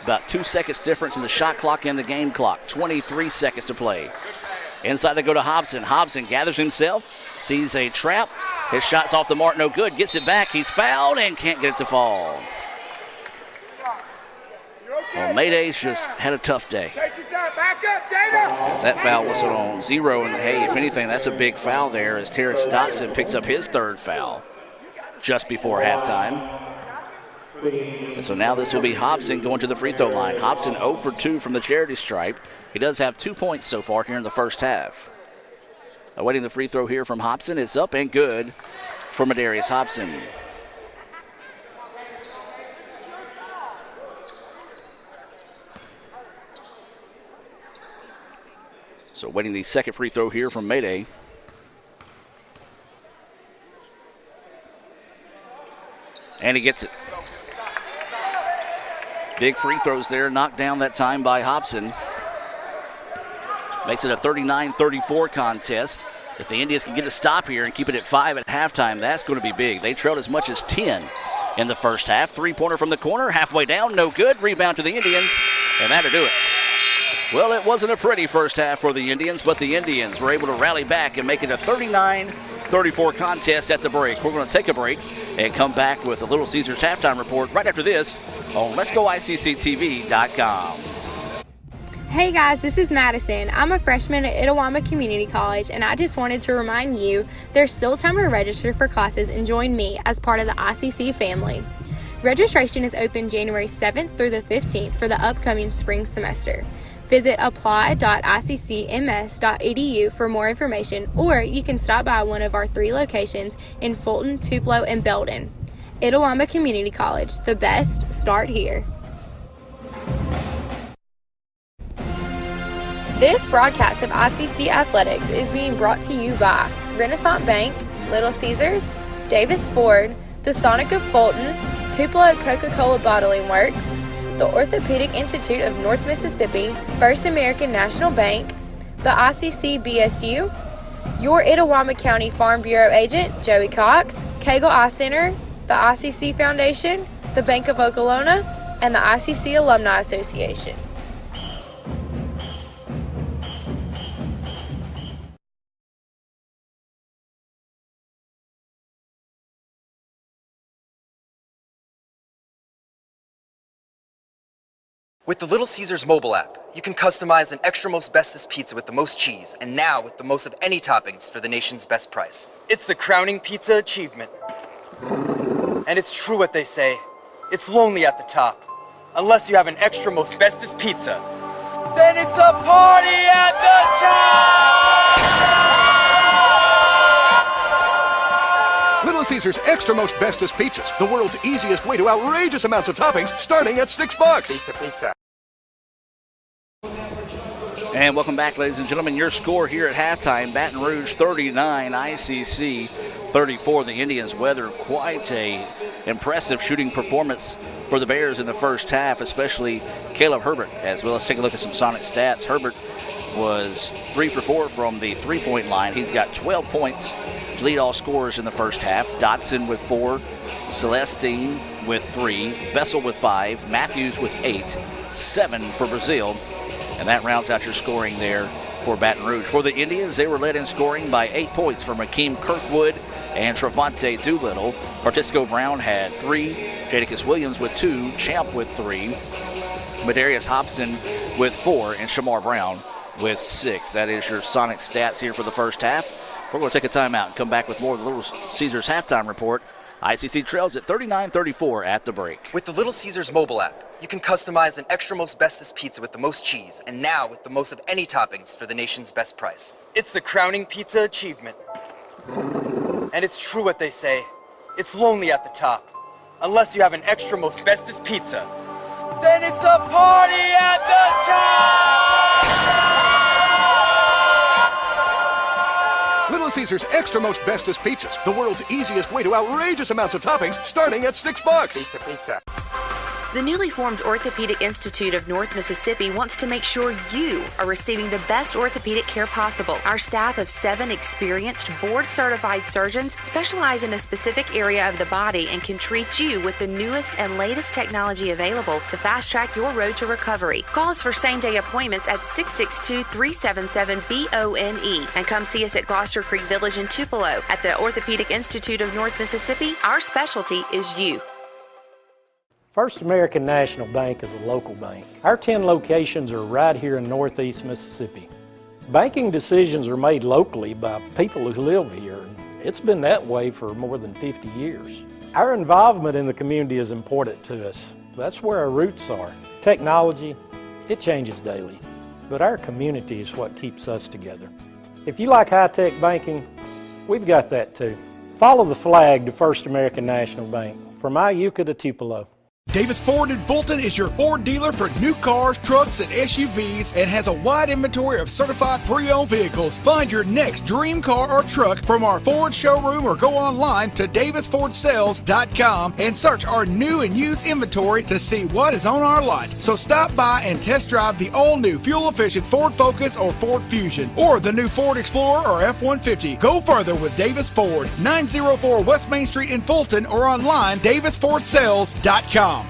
About 2 seconds difference in the shot clock and the game clock. 23 seconds to play. Inside they go to Hobson. Hobson gathers himself, sees a trap, His shot's off the mark, no good. Gets it back. He's fouled and can't get it to fall. Well, Mayday's just had a tough day. As that foul whistled on 0, and hey, if anything, that's a big foul there as Terrence Dotson picks up his 3rd foul just before halftime. And so now this will be Hobson going to the free throw line. Hobson 0 for 2 from the charity stripe. He does have 2 points so far here in the first half. Awaiting the free throw here from Hobson. It's up and good for Madarius Hobson. So waiting the second free throw here from Mayday. And he gets it. Big free throws there, knocked down that time by Hobson. Makes it a 39-34 contest. If the Indians can get a stop here and keep it at 5 at halftime, that's going to be big. They trailed as much as 10 in the first half. Three-pointer from the corner, halfway down, no good. Rebound to the Indians, and that'll do it. Well, it wasn't a pretty first half for the Indians, but the Indians were able to rally back and make it a 39-34 contest at the break. We're going to take a break and come back with the Little Caesars halftime report right after this on Let'sGoICCTV.com. Hey guys, this is Madison. I'm a freshman at Itawamba Community College, and I just wanted to remind you there's still time to register for classes and join me as part of the ICC family. Registration is open January 7th through the 15th for the upcoming spring semester. Visit apply.iccms.edu for more information, or you can stop by one of our 3 locations in Fulton, Tupelo, and Belton. Itawamba Community College, the best start here. This broadcast of ICC Athletics is being brought to you by Renaissance Bank, Little Caesars, Davis Ford, the Sonic of Fulton, Tupelo Coca-Cola Bottling Works, the Orthopedic Institute of North Mississippi, First American National Bank, the ICC BSU, your Itawamba County Farm Bureau agent, Joey Cox, Cagle Eye Center, the ICC Foundation, the Bank of Okolona, and the ICC Alumni Association. With the Little Caesars mobile app, you can customize an extra most bestest pizza with the most cheese, and now with the most of any toppings for the nation's best price. It's the crowning pizza achievement. And it's true what they say, it's lonely at the top. Unless you have an extra most bestest pizza, then it's a party at the top! Little Caesars Extra Most Bestest Pizzas, the world's easiest way to outrageous amounts of toppings, starting at $6. Pizza. And welcome back, ladies and gentlemen. Your score here at halftime, Baton Rouge 39, ICC 34. The Indians weathered quite a impressive shooting performance for the Bears in the first half, especially Caleb Herbert. As well, let's take a look at some Sonic stats. Herbert was 3 for 4 from the three-point line. He's got 12 points to lead all scorers in the first half. Dotson with 4, Celestine with 3, Vessel with 5, Matthews with 8, 7 for Brazil. And that rounds out your scoring there for Baton Rouge. For the Indians, they were led in scoring by 8 points from Rakeem Kirkwood and Travante Doolittle. Francisco Brown had 3, Jadakiss Williams with 2, Champ with 3, Madarius Hobson with 4, and Shamar Brown with 6. That is your Sonic stats here for the first half. We're going to take a timeout and come back with more of the Little Caesars halftime report. ICC trails at 39-34 at the break. With the Little Caesars mobile app, you can customize an extra most bestest pizza with the most cheese, and now with the most of any toppings for the nation's best price. It's the crowning pizza achievement. And it's true what they say, it's lonely at the top. Unless you have an extra most bestest pizza, then it's a party at the top! Little Caesars Extra Most Bestest Pizzas, the world's easiest way to outrageous amounts of toppings, starting at $6. Pizza. The newly formed Orthopedic Institute of North Mississippi wants to make sure you are receiving the best orthopedic care possible. Our staff of 7 experienced, board-certified surgeons specialize in a specific area of the body and can treat you with the newest and latest technology available to fast-track your road to recovery. Call us for same-day appointments at 662-377-BONE and come see us at Gloucester Creek Village in Tupelo. At the Orthopedic Institute of North Mississippi, our specialty is you. First American National Bank is a local bank. Our 10 locations are right here in Northeast Mississippi. Banking decisions are made locally by people who live here, and it's been that way for more than 50 years. Our involvement in the community is important to us. That's where our roots are. Technology, it changes daily, but our community is what keeps us together. If you like high-tech banking, we've got that too. Follow the flag to First American National Bank, from Iuka to Tupelo. Davis Ford in Fulton is your Ford dealer for new cars, trucks, and SUVs and has a wide inventory of certified pre-owned vehicles. Find your next dream car or truck from our Ford showroom or go online to davisfordsales.com and search our new and used inventory to see what is on our lot. So stop by and test drive the all-new fuel-efficient Ford Focus or Ford Fusion or the new Ford Explorer or F-150. Go further with Davis Ford, 904 West Main Street in Fulton or online davisfordsales.com.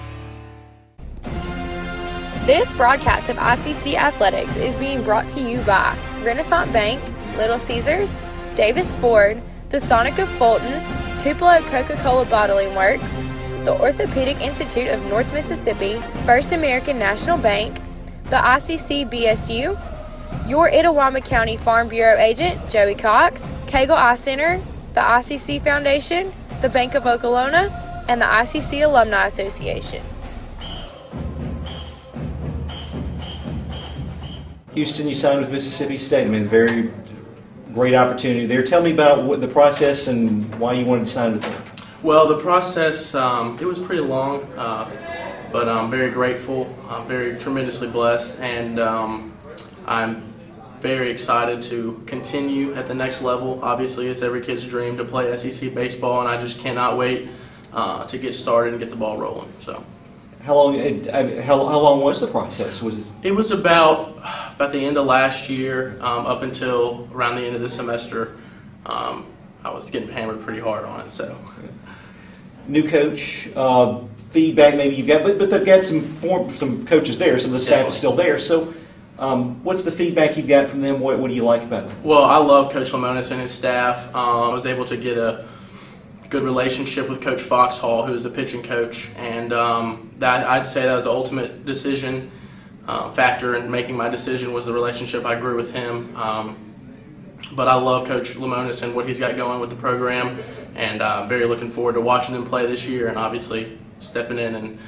This broadcast of ICC Athletics is being brought to you by Renaissance Bank, Little Caesars, Davis Ford, the Sonic of Fulton, Tupelo Coca-Cola Bottling Works, the Orthopedic Institute of North Mississippi, First American National Bank, the ICC BSU, your Itawamba County Farm Bureau agent, Joey Cox, Cagle Eye Center, the ICC Foundation, the Bank of Okolona, and the ICC Alumni Association. Houston, you signed with Mississippi State. I mean, very great opportunity there. Tell me about what the process and why you wanted to sign with them. Well, the process, it was pretty long, but I'm very grateful. I'm very tremendously blessed, and I'm very excited to continue at the next level. Obviously, it's every kid's dream to play SEC baseball, and I just cannot wait to get started and get the ball rolling. So. How long was the process? It was about the end of last year, up until around the end of the semester. I was getting hammered pretty hard on it. So, new coach, feedback maybe you've got, but they've got some coaches there, so the staff is still there. So, what's the feedback you've got from them? What do you like about them? Well, I love Coach Lemonis and his staff. I was able to get a good relationship with Coach Foxhall, who is the pitching coach, and that I'd say that was the ultimate decision factor in making my decision was the relationship I grew with him. But I love Coach Lemonis and what he's got going with the program, and I'm very looking forward to watching them play this year and obviously stepping in and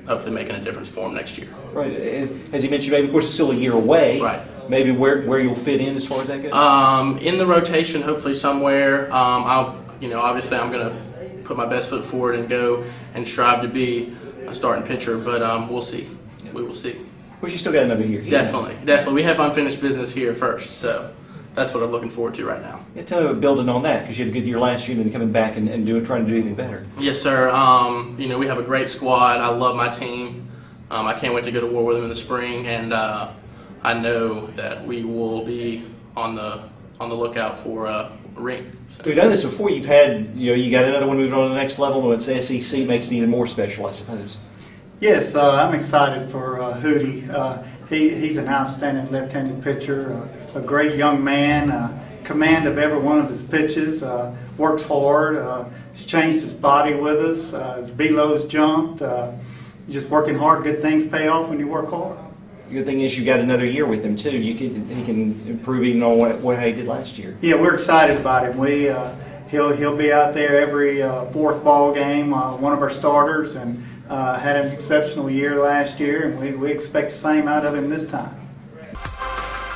hopefully making a difference for them next year. Right. As you mentioned, maybe of course it's still a year away. Right. Maybe where you'll fit in as far as that goes. In the rotation, hopefully somewhere. Obviously I'm going to put my best foot forward and go and strive to be a starting pitcher, but we'll see. We will see. Well, you still got another year. Definitely. We have unfinished business here first, so that's what I'm looking forward to right now. Yeah, tell me about building on that, because you had a good year last year and then coming back and trying to do even better. Yes, sir. We have a great squad. I love my team. I can't wait to go to war with them in the spring, and I know that we will be on the lookout for a ring. So. We've done this before. You got another one moving on to the next level, and it's SEC makes it even more special, I suppose. Yes, I'm excited for Hootie. He's an outstanding left-handed pitcher, a great young man, command of every one of his pitches, works hard, has changed his body with us, his velo's jumped, just working hard. Good things pay off when you work hard. The good thing is you got another year with him too. He can improve even on what he did last year. Yeah, we're excited about him. He'll be out there every fourth ball game, one of our starters, and had an exceptional year last year, and we expect the same out of him this time.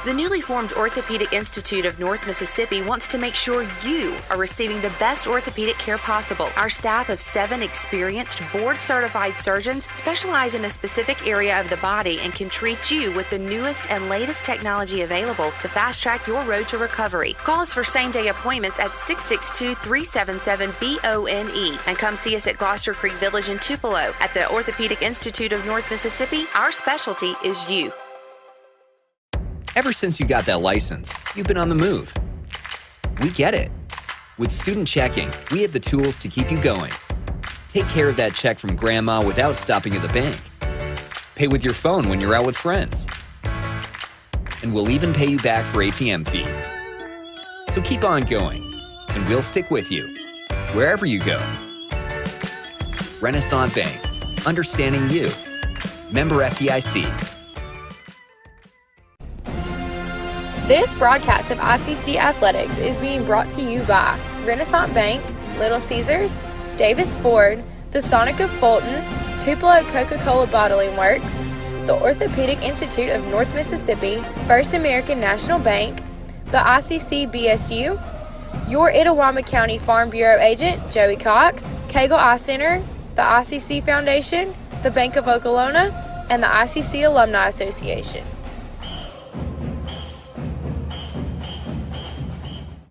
The newly formed Orthopedic Institute of North Mississippi wants to make sure you are receiving the best orthopedic care possible. Our staff of 7 experienced, board-certified surgeons specialize in a specific area of the body and can treat you with the newest and latest technology available to fast-track your road to recovery. Call us for same-day appointments at 662-377-BONE and come see us at Gloucester Creek Village in Tupelo. At the Orthopedic Institute of North Mississippi, our specialty is you. Ever since you got that license, you've been on the move. We get it. With Student Checking, we have the tools to keep you going. Take care of that check from grandma without stopping at the bank. Pay with your phone when you're out with friends. And we'll even pay you back for ATM fees. So keep on going, and we'll stick with you, wherever you go. Renaissance Bank, understanding you. Member FDIC. This broadcast of ICC Athletics is being brought to you by Renaissance Bank, Little Caesars, Davis Ford, the Sonic of Fulton, Tupelo Coca-Cola Bottling Works, the Orthopedic Institute of North Mississippi, First American National Bank, the ICC BSU, your Itawamba County Farm Bureau agent, Joey Cox, Cagle Eye Center, the ICC Foundation, the Bank of Okolona, and the ICC Alumni Association.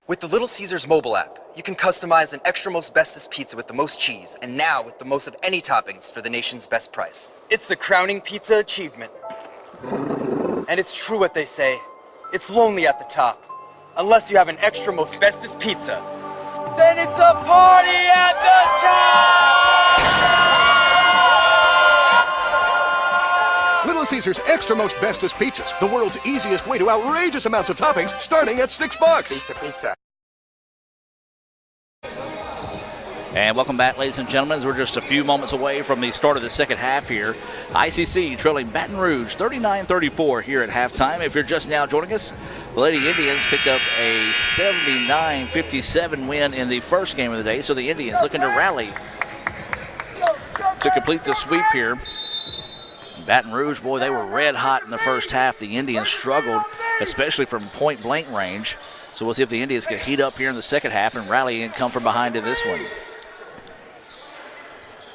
With the Little Caesars mobile app, you can customize an extra most bestest pizza with the most cheese, and now with the most of any toppings for the nation's best price. It's the crowning pizza achievement. And it's true what they say, it's lonely at the top. Unless you have an extra most bestest pizza, then it's a party at the top! Little Caesars Extra Most Bestest Pizzas, the world's easiest way to outrageous amounts of toppings, starting at $6. Pizza. And welcome back, ladies and gentlemen, as we're just a few moments away from the start of the second half here. ICC trailing Baton Rouge 39-34 here at halftime. If you're just now joining us, the Lady Indians picked up a 79-57 win in the first game of the day, so the Indians looking to rally to complete the sweep here. Baton Rouge, boy, they were red hot in the first half. The Indians struggled, especially from point-blank range. So we'll see if the Indians can heat up here in the second half and rally and come from behind in this one.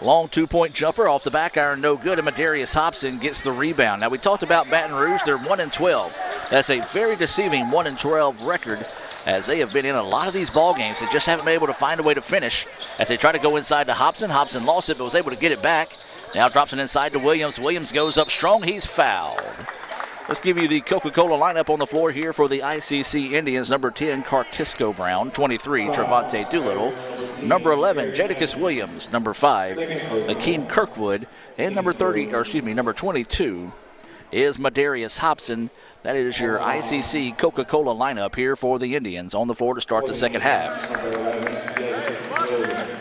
Long two-point jumper off the back iron, no good, and Madarius Hobson gets the rebound. Now, we talked about Baton Rouge. They're 1-12. That's a very deceiving 1-12 record, as they have been in a lot of these ball games. They just haven't been able to find a way to finish as they try to go inside to Hobson. Hobson lost it, but was able to get it back. Now drops it inside to Williams. Williams goes up strong. He's fouled. Let's give you the Coca-Cola lineup on the floor here for the ICC Indians. Number 10, Cartisco Brown. 23, Trevante Doolittle. Number 11, Jadakiss Williams. Number 5, Akeem Kirkwood. And number 22 is Madarius Hobson. That is your ICC Coca-Cola lineup here for the Indians on the floor to start the second half.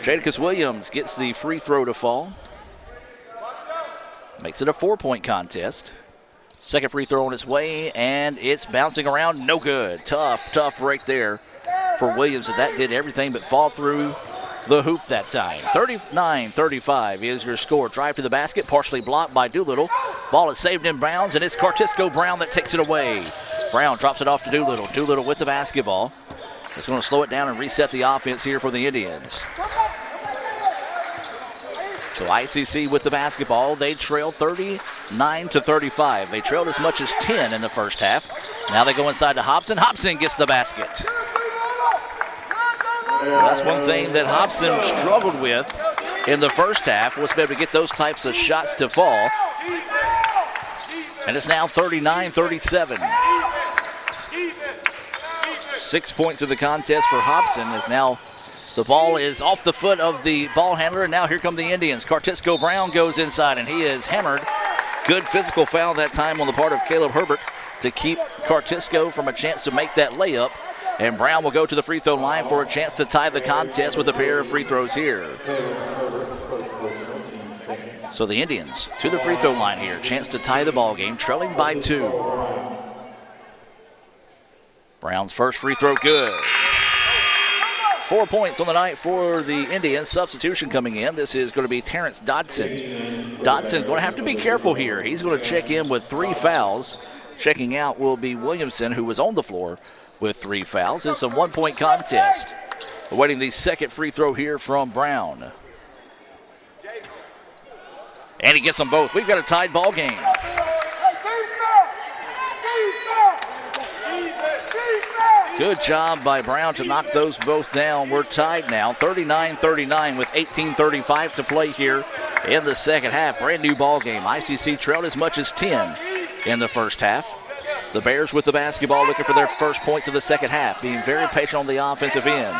Jadakiss Williams gets the free throw to fall. Makes it a 4-point contest. Second free throw on its way, and it's bouncing around. No good. Tough break there for Williams. That did everything but fall through the hoop that time. 39-35 is your score. Drive to the basket, partially blocked by Doolittle. Ball is saved in bounds, and it's Cartisco Brown that takes it away. Brown drops it off to Doolittle. Doolittle with the basketball. It's going to slow it down and reset the offense here for the Indians. So ICC with the basketball. They trail 39-35. They trailed as much as 10 in the first half. Now they go inside to Hobson. Hobson gets the basket. Well, that's one thing that Hobson struggled with in the first half, was to be able to get those types of shots to fall. And it's now 39-37. 6 points of the contest for Hobson, as now the ball is off the foot of the ball handler, and now here come the Indians. Cartisco Brown goes inside, and he is hammered. Good physical foul that time on the part of Caleb Herbert to keep Cartisco from a chance to make that layup. And Brown will go to the free throw line for a chance to tie the contest with a pair of free throws here. So the Indians to the free throw line here. Chance to tie the ball game, trailing by 2. Brown's first free throw good. 4 points on the night for the Indians. Substitution coming in. This is going to be Terrence Dodson. Dodson going to have to be careful here. He's going to check in with 3 fouls Checking out will be Williamson, who was on the floor with 3 fouls. It's a 1-point contest. Awaiting the second free throw here from Brown. And he gets them both. We've got a tied ball game. Good job by Brown to knock those both down. We're tied now, 39-39 with 18:35 to play here in the second half. Brand new ball game. ICC trailed as much as 10 in the first half. The Bears with the basketball looking for their first points of the second half, being very patient on the offensive end.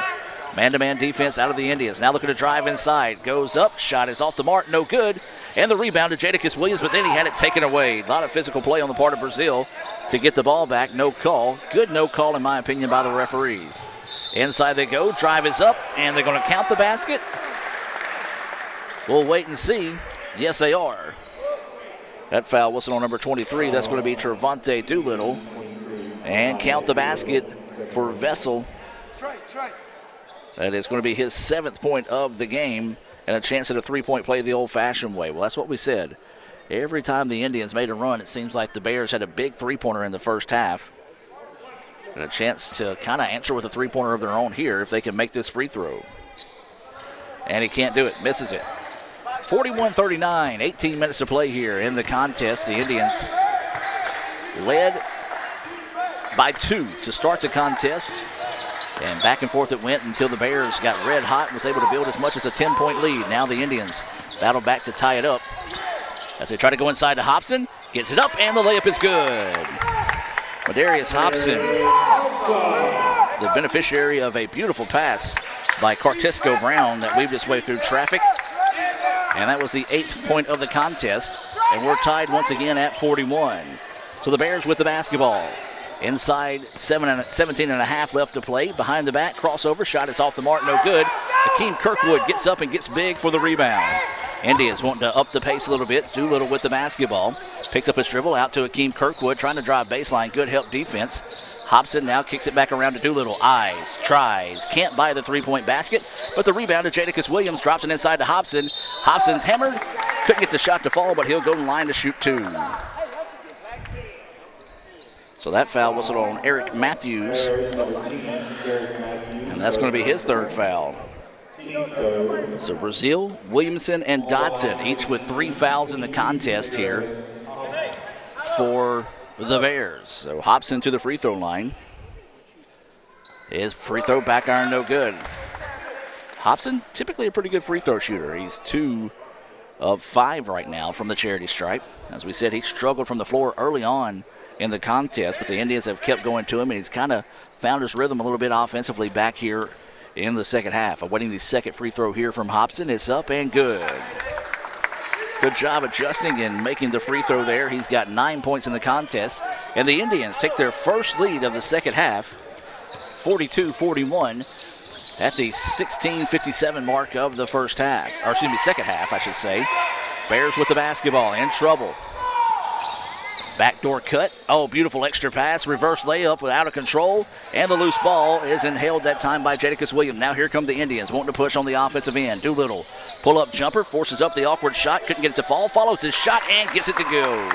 Man-to-man defense out of the Indians. Now looking to drive inside. Goes up. Shot is off the mark. No good. And the rebound to Jadakiss Williams, but then he had it taken away. A lot of physical play on the part of Brazil to get the ball back. No call. Good no call, in my opinion, by the referees. Inside they go. Drive is up, and they're going to count the basket. We'll wait and see. Yes, they are. That foul whistle on number 23. That's going to be Trevante Doolittle. And count the basket for Vessel. That is going to be his 7th point of the game, and a chance at a 3-point play the old-fashioned way. Well, that's what we said. Every time the Indians made a run, it seems like the Bears had a big 3-pointer in the first half. And a chance to kind of answer with a 3-pointer of their own here if they can make this free throw. And he can't do it. Misses it. 41-39, 18 minutes to play here in the contest. The Indians led by 2 to start the contest. And back and forth it went until the Bears got red hot and was able to build as much as a 10-point lead. Now the Indians battle back to tie it up as they try to go inside to Hobson. Gets it up, and the layup is good. Madarius Hobson, the beneficiary of a beautiful pass by Cartesco Brown that weaved its way through traffic. And that was the 8th point of the contest. And we're tied once again at 41. So the Bears with the basketball. Inside, 17 and a half left to play. Behind the back, crossover, shot is off the mark, no good. Akeem Kirkwood gets up and gets big for the rebound. Indians wanting to up the pace a little bit. Doolittle with the basketball. Picks up his dribble out to Akeem Kirkwood, trying to drive baseline. Good help defense. Hobson now kicks it back around to Doolittle. Eyes, tries, can't buy the 3-point basket, but the rebound to Jadakiss Williams, drops it inside to Hobson. Hobson's hammered, couldn't get the shot to fall, but he'll go to the line to shoot 2. So that foul whistled on Eric Matthews. And that's going to be his 3rd foul. So Brazil, Williamson, and Dotson, each with 3 fouls in the contest here for the Bears. So Hobson to the free throw line. His free throw back iron no good. Hobson, typically a pretty good free throw shooter. He's 2 of 5 right now from the charity stripe. As we said, he struggled from the floor early on in the contest, but the Indians have kept going to him, and he's kind of found his rhythm a little bit offensively back here in the second half. Awaiting the second free throw here from Hobson. It's up and good. Good job adjusting and making the free throw there. He's got 9 points in the contest, and the Indians take their first lead of the second half, 42-41, at the 16:57 mark of the first half, or excuse me, second half, I should say. Bears with the basketball, in trouble. Backdoor cut. Oh, beautiful extra pass. Reverse layup out of control. And the loose ball is held that time by Jadakiss Williams. Now here come the Indians wanting to push on the offensive end. Doolittle. Pull-up jumper. Forces up the awkward shot. Couldn't get it to fall. Follows his shot and gets it to go.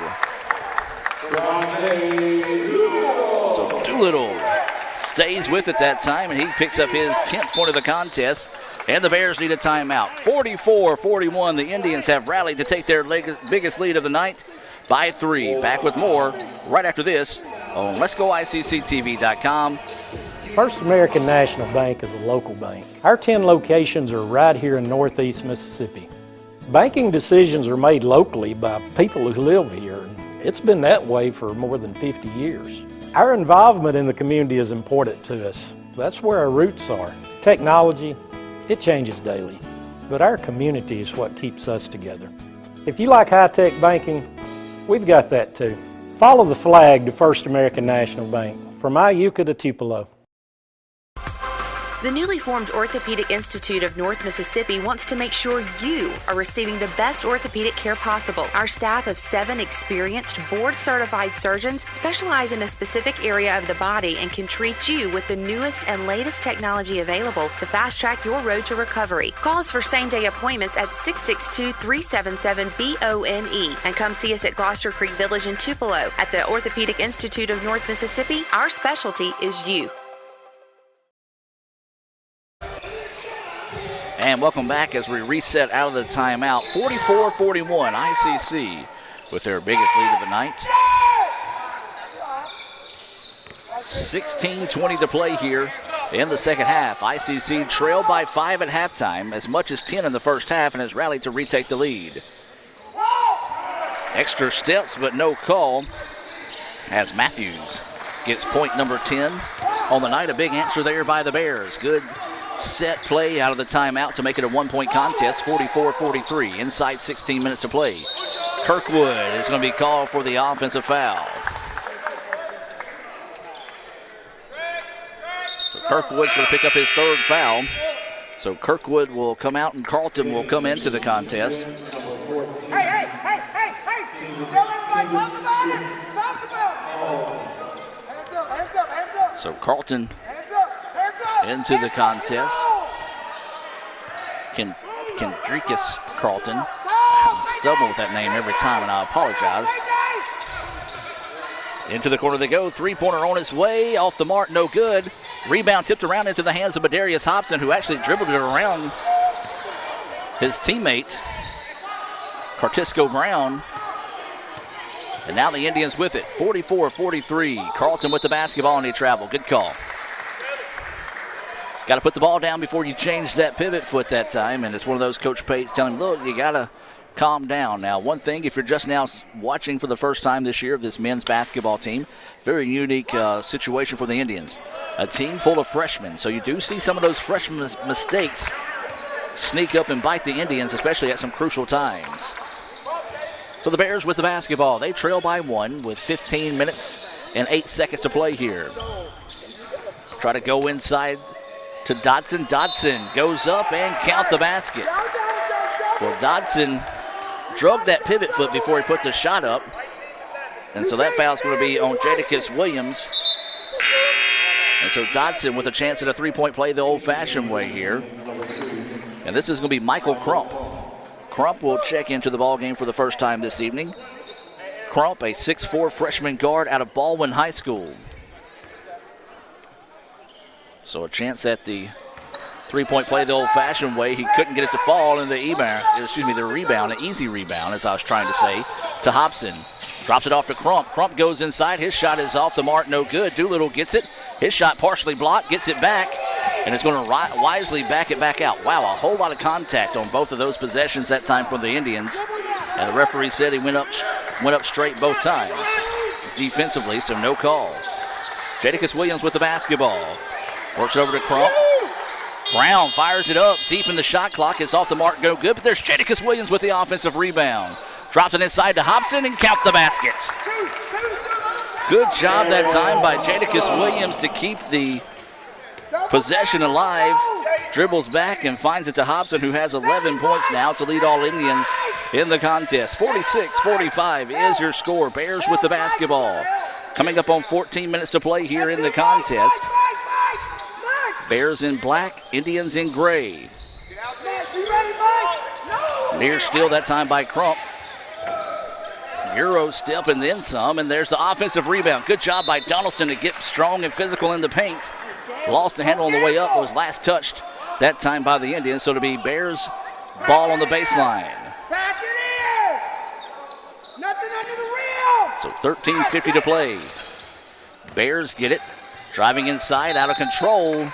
So Doolittle stays with it that time, and he picks up his 10th point of the contest. And the Bears need a timeout. 44-41. The Indians have rallied to take their biggest lead of the night by 3. Back with more right after this on Let'sGoICCTV.com. First American National Bank is a local bank. Our 10 locations are right here in Northeast Mississippi. Banking decisions are made locally by people who live here. It's been that way for more than 50 years. Our involvement in the community is important to us. That's where our roots are. Technology, it changes daily, but our community is what keeps us together. If you like high-tech banking, we've got that too. Follow the flag to First American National Bank, from Iuka to Tupelo. The newly formed Orthopedic Institute of North Mississippi wants to make sure you are receiving the best orthopedic care possible. Our staff of 7 experienced, board-certified surgeons specialize in a specific area of the body and can treat you with the newest and latest technology available to fast-track your road to recovery. Call us for same-day appointments at 662-377-BONE and come see us at Gloucester Creek Village in Tupelo. At the Orthopedic Institute of North Mississippi, our specialty is you. And welcome back as we reset out of the timeout. 44-41, ICC with their biggest lead of the night. 16:20 to play here in the second half. ICC trailed by 5 at halftime, as much as 10 in the first half, and has rallied to retake the lead. Extra steps, but no call, as Matthews gets point number 10 on the night. A big answer there by the Bears. Good set play out of the timeout to make it a one-point contest, 44-43. Inside 16 minutes to play. Kirkwood is going to be called for the offensive foul. So Kirkwood's going to pick up his third foul. So Kirkwood will come out and Carlton will come into the contest. Hey! Tell everybody, talk about it! Talk about it! Hands up! So Carlton Hands up! into the contest. Kendrickus Carlton. I stumble with that name every time, and I apologize. Into the corner they go. Three-pointer on his way. Off the mark, no good. Rebound tipped around into the hands of Badarius Hobson, who actually dribbled it around his teammate, Cartisco Brown. And now the Indians with it. 44-43. Carlton with the basketball, and they travel. Good call. Got to put the ball down before you change that pivot foot that time. And it's one of those Coach Pate's telling him, look, you got to calm down. Now, one thing, if you're just now watching for the first time this year of this men's basketball team, very unique situation for the Indians. A team full of freshmen. So you do see some of those freshman mistakes sneak up and bite the Indians, especially at some crucial times. So the Bears with the basketball. They trail by 1 with 15 minutes and 8 seconds to play here. Try to go inside to Dodson. Dodson goes up and count the basket. Well, Dodson drugged that pivot foot before he put the shot up. And so that foul's going to be on Jadakiss Williams. And so Dodson with a chance at a three-point play the old-fashioned way here. And this is going to be Michael Crump. Crump will check into the ball game for the first time this evening. Crump, a 6'4" freshman guard out of Baldwin High School. So a chance at the three-point play the old-fashioned way. He couldn't get it to fall in the rebound, an easy rebound, as I was trying to say, to Hobson. Drops it off to Crump. Crump goes inside. His shot is off the mark, no good. Doolittle gets it. His shot partially blocked, gets it back, and is going to wisely back it back out. Wow, a whole lot of contact on both of those possessions that time for the Indians. And the referee said he went up straight both times defensively, so no call. Jadakiss Williams with the basketball. Works over to Crump. Brown fires it up deep in the shot clock. It's off the mark, no good, but there's Jadakiss Williams with the offensive rebound. Drops it inside to Hobson and count the basket. Good job that time by Jadakiss Williams to keep the possession alive. Dribbles back and finds it to Hobson, who has 11 points now to lead all Indians in the contest. 46-45 is your score. Bears with the basketball. Coming up on 14 minutes to play here in the contest. Bears in black, Indians in gray. Near steal that time by Crump. Euro step and then some, and there's the offensive rebound. Good job by Donaldson to get strong and physical in the paint. Lost the handle on the way up, was last touched that time by the Indians, so to be Bears ball on the baseline. So 13:50 to play. Bears get it. Driving inside, out of control.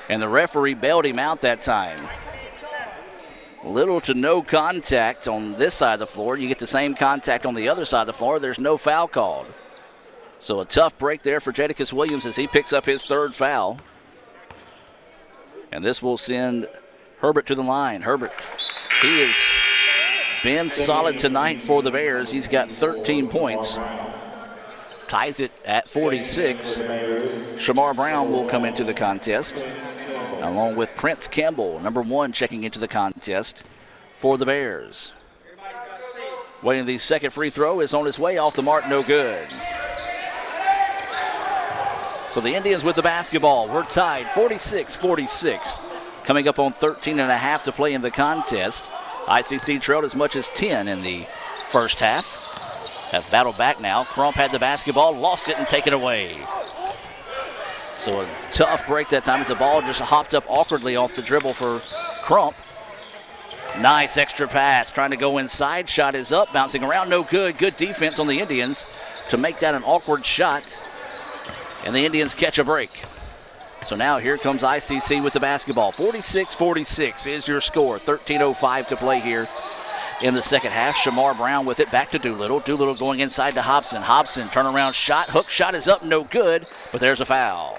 And the referee bailed him out that time. Little to no contact on this side of the floor. You get the same contact on the other side of the floor. There's no foul called. So a tough break there for Jadakiss Williams as he picks up his third foul. And this will send Herbert to the line. Herbert, he has been solid tonight for the Bears. He's got 13 points. ties it at 46. Shamar Brown will come into the contest, along with Prince Campbell, number 1, checking into the contest for the Bears. Waiting, the second free throw is on its way, off the mark, no good. So the Indians with the basketball. We're tied 46-46. Coming up on 13 and a half to play in the contest. ICC trailed as much as 10 in the first half. Have battled back now. Crump had the basketball, lost it, and taken away. So a tough break that time as the ball just hopped up awkwardly off the dribble for Crump. Nice extra pass, trying to go inside. Shot is up, bouncing around, no good. Good defense on the Indians to make that an awkward shot. And the Indians catch a break. So now here comes ICC with the basketball. 46-46 is your score. 13:05 to play here in the second half. Shamar Brown with it, back to Doolittle. Doolittle going inside to Hobson. Hobson, turnaround shot. Hook shot is up, no good, but there's a foul.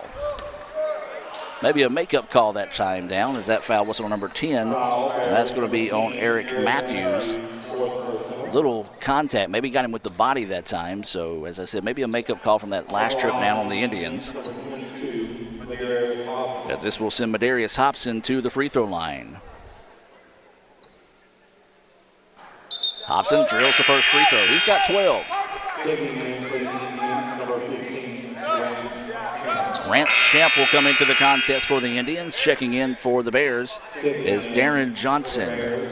Maybe a makeup call that time down, as that foul was on number 10. And that's going to be on Eric Matthews. Little contact, maybe got him with the body that time. So, as I said, maybe a makeup call from that last trip down on the Indians. As this will send Madarius Hobson to the free throw line. Hobson drills the first free throw. He's got 12. Rance Champ will come into the contest for the Indians. Checking in for the Bears is Darren Johnson.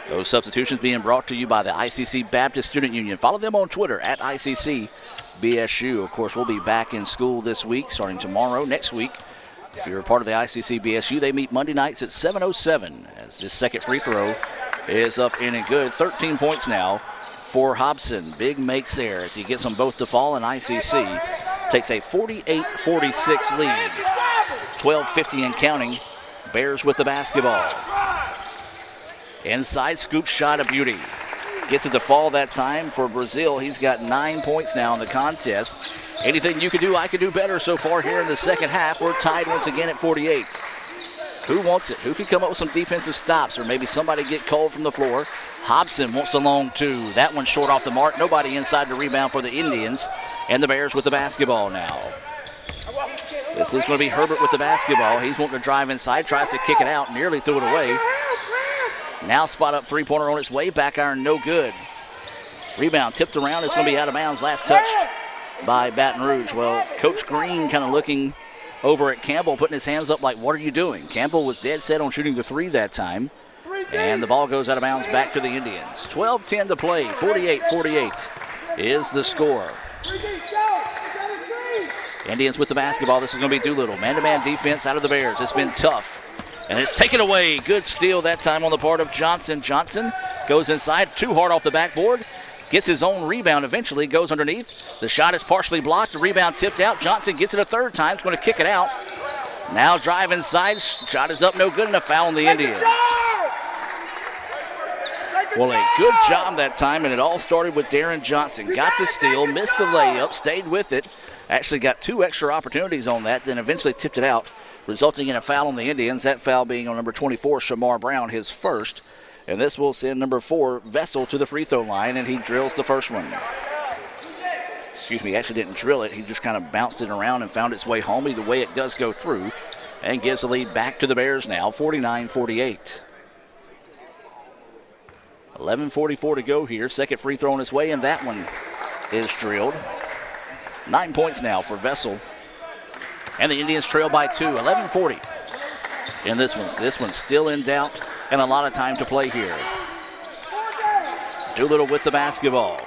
Those substitutions being brought to you by the ICC Baptist Student Union. Follow them on Twitter at ICC BSU. Of course, we'll be back in school this week, starting tomorrow. Next week, if you're a part of the ICC BSU, they meet Monday nights at 7:07. As this second free throw is up in and good. 13 points now for Hobson. Big makes there as he gets them both to fall, and ICC takes a 48-46 lead. 12:50 and counting. Bears with the basketball. Inside scoop shot, a beauty. Gets it to fall that time for Brazil. He's got 9 points now in the contest. Anything you can do, I can do better so far here in the second half. We're tied once again at 48. Who wants it? Who can come up with some defensive stops, or maybe somebody get cold from the floor? Hobson wants a long two. That one short off the mark. Nobody inside to rebound for the Indians. And the Bears with the basketball now. This is going to be Herbert with the basketball. He's wanting to drive inside, tries to kick it out, nearly threw it away. Now spot up three-pointer on its way. Back iron, no good. Rebound tipped around. It's going to be out of bounds. Last touched by Baton Rouge. Well, Coach Green kind of looking over at Campbell, putting his hands up like, what are you doing? Campbell was dead set on shooting the three that time. And the ball goes out of bounds back to the Indians. 12:10 to play. 48-48 is the score. Indians with the basketball. This is going to be Doolittle. Man-to-man defense out of the Bears. It's been tough. And it's taken away. Good steal that time on the part of Johnson. Johnson goes inside, too hard off the backboard. Gets his own rebound eventually, goes underneath. The shot is partially blocked. The rebound tipped out. Johnson gets it a third time. He's going to kick it out. Now drive inside. Shot is up, no good, and a foul on the Indians. Well, a good job that time, and it all started with Darren Johnson. Got the steal, missed the layup, stayed with it. Actually got 2 extra opportunities on that, then eventually tipped it out, resulting in a foul on the Indians. That foul being on number 24, Shamar Brown, his first. And this will send number 4, Vessel, to the free throw line, and he drills the first one. Excuse me, actually didn't drill it. He just kind of bounced it around and found its way home. Either way, it does go through and gives the lead back to the Bears now, 49-48. 11:44 to go here. Second free throw on its way, and that one is drilled. 9 points now for Vessel. And the Indians trail by 2, 11:40. And this one's still in doubt, and a lot of time to play here. Doolittle with the basketball.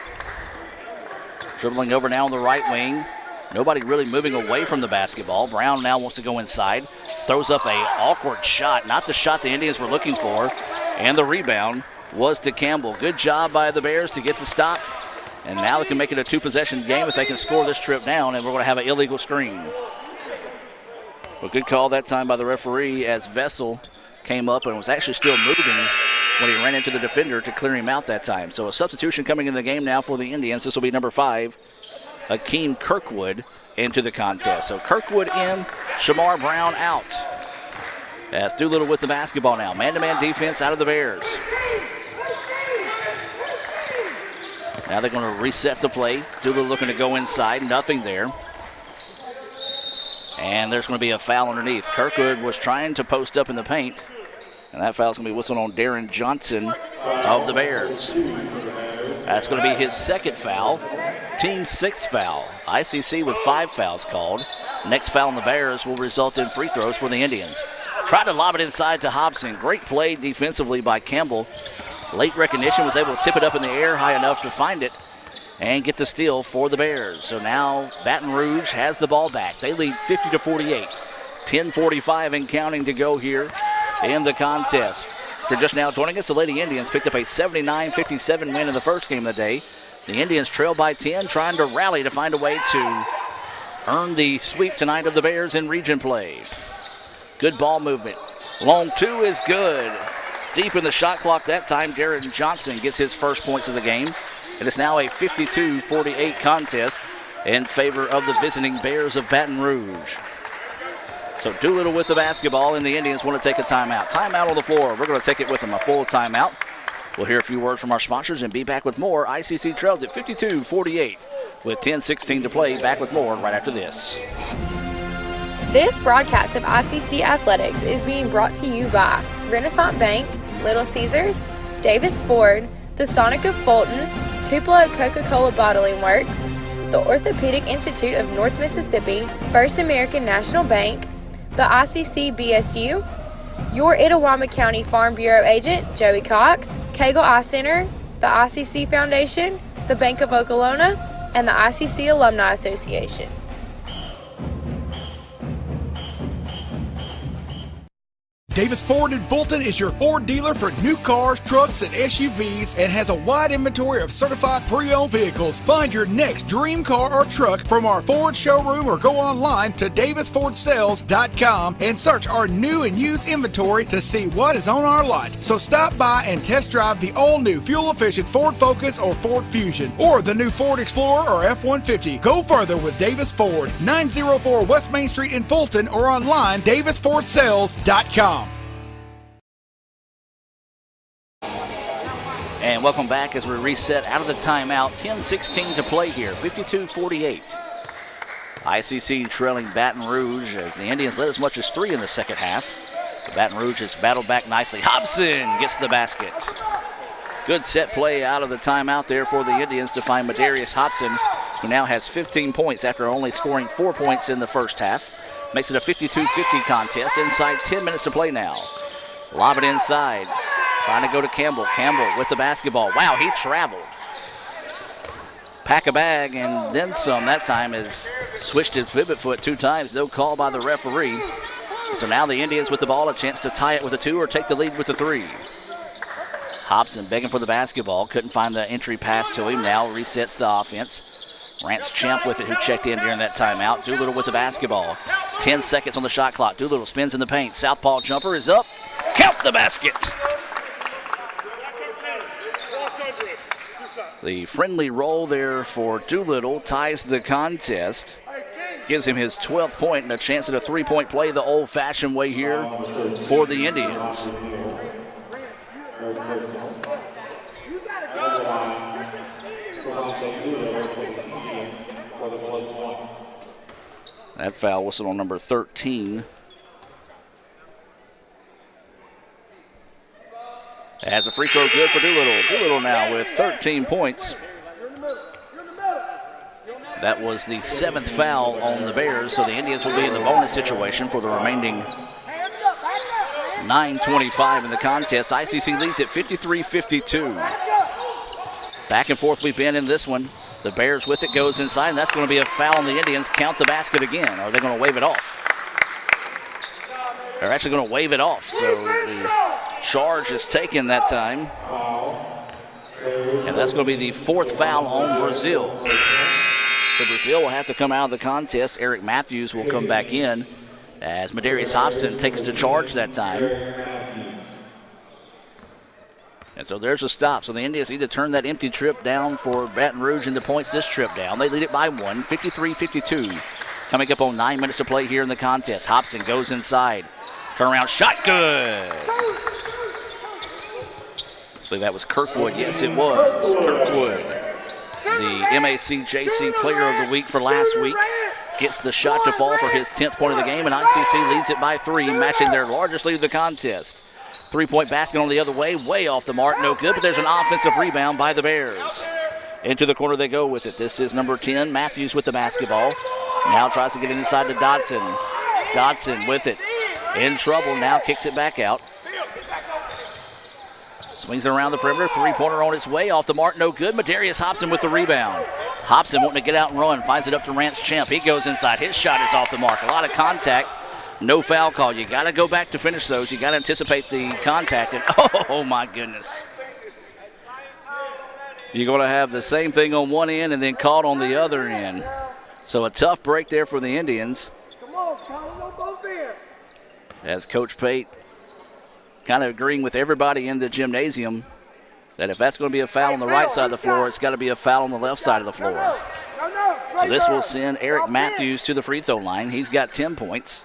Dribbling over now on the right wing. Nobody really moving away from the basketball. Brown now wants to go inside. Throws up a awkward shot. Not the shot the Indians were looking for. And the rebound was to Campbell. Good job by the Bears to get the stop. And now they can make it a 2-possession game if they can score this trip down, and we're going to have an illegal screen. Well, good call that time by the referee as Vessel came up and was actually still moving when he ran into the defender to clear him out that time. So a substitution coming in the game now for the Indians. This will be number 5, Akeem Kirkwood, into the contest. So Kirkwood in, Shamar Brown out. As Doolittle with the basketball now. Man-to-man defense out of the Bears. Now they're going to reset the play. Doolittle looking to go inside. Nothing there. And there's going to be a foul underneath. Kirkwood was trying to post up in the paint. And that foul's going to be whistled on Darren Johnson of the Bears. That's going to be his second foul. Team 6th foul. ICC with 5 fouls called. Next foul on the Bears will result in free throws for the Indians. Tried to lob it inside to Hobson. Great play defensively by Campbell. Late recognition, was able to tip it up in the air high enough to find it and get the steal for the Bears. So now Baton Rouge has the ball back. They lead 50-48. 10:45 and counting to go here in the contest. If you're just now joining us, the Lady Indians picked up a 79-57 win in the first game of the day. The Indians trail by 10, trying to rally to find a way to earn the sweep tonight of the Bears in region play. Good ball movement. Long two is good. Deep in the shot clock that time, Darren Johnson gets his first points of the game. It is now a 52-48 contest in favor of the visiting Bears of Baton Rouge. So Doolittle with the basketball, and the Indians want to take a timeout. Timeout on the floor. We're going to take it with them, a full timeout. We'll hear a few words from our sponsors and be back with more. ICC trails at 52-48 with 10:16 to play. Back with more right after this. This broadcast of ICC Athletics is being brought to you by Renaissance Bank, Little Caesars, Davis Ford, the Sonic of Fulton, Tupelo Coca-Cola Bottling Works, the Orthopedic Institute of North Mississippi, First American National Bank, the ICC BSU, your Itawamba County Farm Bureau agent, Joey Cox, Cagle Eye Center, the ICC Foundation, the Bank of Okolona, and the ICC Alumni Association. Davis Ford in Fulton is your Ford dealer for new cars, trucks, and SUVs and has a wide inventory of certified pre-owned vehicles. Find your next dream car or truck from our Ford showroom or go online to davisfordsales.com and search our new and used inventory to see what is on our lot. So stop by and test drive the all-new fuel-efficient Ford Focus or Ford Fusion or the new Ford Explorer or F-150. Go further with Davis Ford, 904 West Main Street in Fulton or online davisfordsales.com. And welcome back as we reset out of the timeout. 10:16 to play here, 52-48. ICC trailing Baton Rouge as the Indians led as much as 3 in the second half. The Baton Rouge has battled back nicely. Hobson gets the basket. Good set play out of the timeout there for the Indians to find Madarius Hobson, who now has 15 points after only scoring 4 points in the first half. Makes it a 52-50 contest. Inside 10 minutes to play now. Lob it inside. Trying to go to Campbell. Campbell with the basketball. Wow, he traveled. Pack a bag and then some. That time has switched his pivot foot 2 times. No call by the referee. So now the Indians with the ball, a chance to tie it with a 2 or take the lead with a 3. Hobson begging for the basketball. Couldn't find the entry pass to him. Now resets the offense. Rance Champ with it, who checked in during that timeout. Doolittle with the basketball. 10 seconds on the shot clock. Doolittle spins in the paint. Southpaw jumper is up. Count the basket. The friendly roll there for Doolittle ties the contest. Gives him his 12th point and a chance at a 3-point play the old-fashioned way here for the Indians. That foul whistle on number 13. As a free throw good for Doolittle. Doolittle now with 13 points. That was the 7th foul on the Bears, so the Indians will be in the bonus situation for the remaining 9:25 in the contest. ICC leads at 53-52. Back and forth we've been in this one. The Bears with it, goes inside, and that's going to be a foul on the Indians. Count the basket again. Are they going to wave it off? They're actually going to wave it off, so the charge is taken that time. And that's going to be the 4th foul on Brazil. So Brazil will have to come out of the contest. Eric Matthews will come back in as Madarius Hobson takes the charge that time. And so there's a stop. So the Indians need to turn that empty trip down for Baton Rouge into points this trip down. They lead it by 1, 53-52. Coming up on 9 minutes to play here in the contest. Hobson goes inside. Turnaround shot, good. I believe that was Kirkwood. Yes, it was. Kirkwood the MAC-JC Player of the Week for last week, gets the shot to fall for his 10th point of the game, and ICC leads it by 3, matching their largest lead of the contest. 3-point basket on the other way off the mark, no good, but there's an offensive rebound by the Bears. Into the corner they go with it. This is number 10, Matthews with the basketball. Now tries to get it inside to Dodson. Dodson with it. In trouble, now kicks it back out. Swings it around the perimeter, three-pointer on its way, off the mark, no good. Madarius Hobson with the rebound. Hobson wanting to get out and run, finds it up to Rance Champ. He goes inside, his shot is off the mark. A lot of contact, no foul call. You got to go back to finish those. You got to anticipate the contact. And oh my goodness. You're going to have the same thing on one end and then caught on the other end. So a tough break there for the Indians. As Coach Pate kind of agreeing with everybody in the gymnasium that if that's going to be a foul on the right side of the floor, it's got to be a foul on the left side of the floor. So this will send Eric Matthews to the free throw line. He's got 10 points,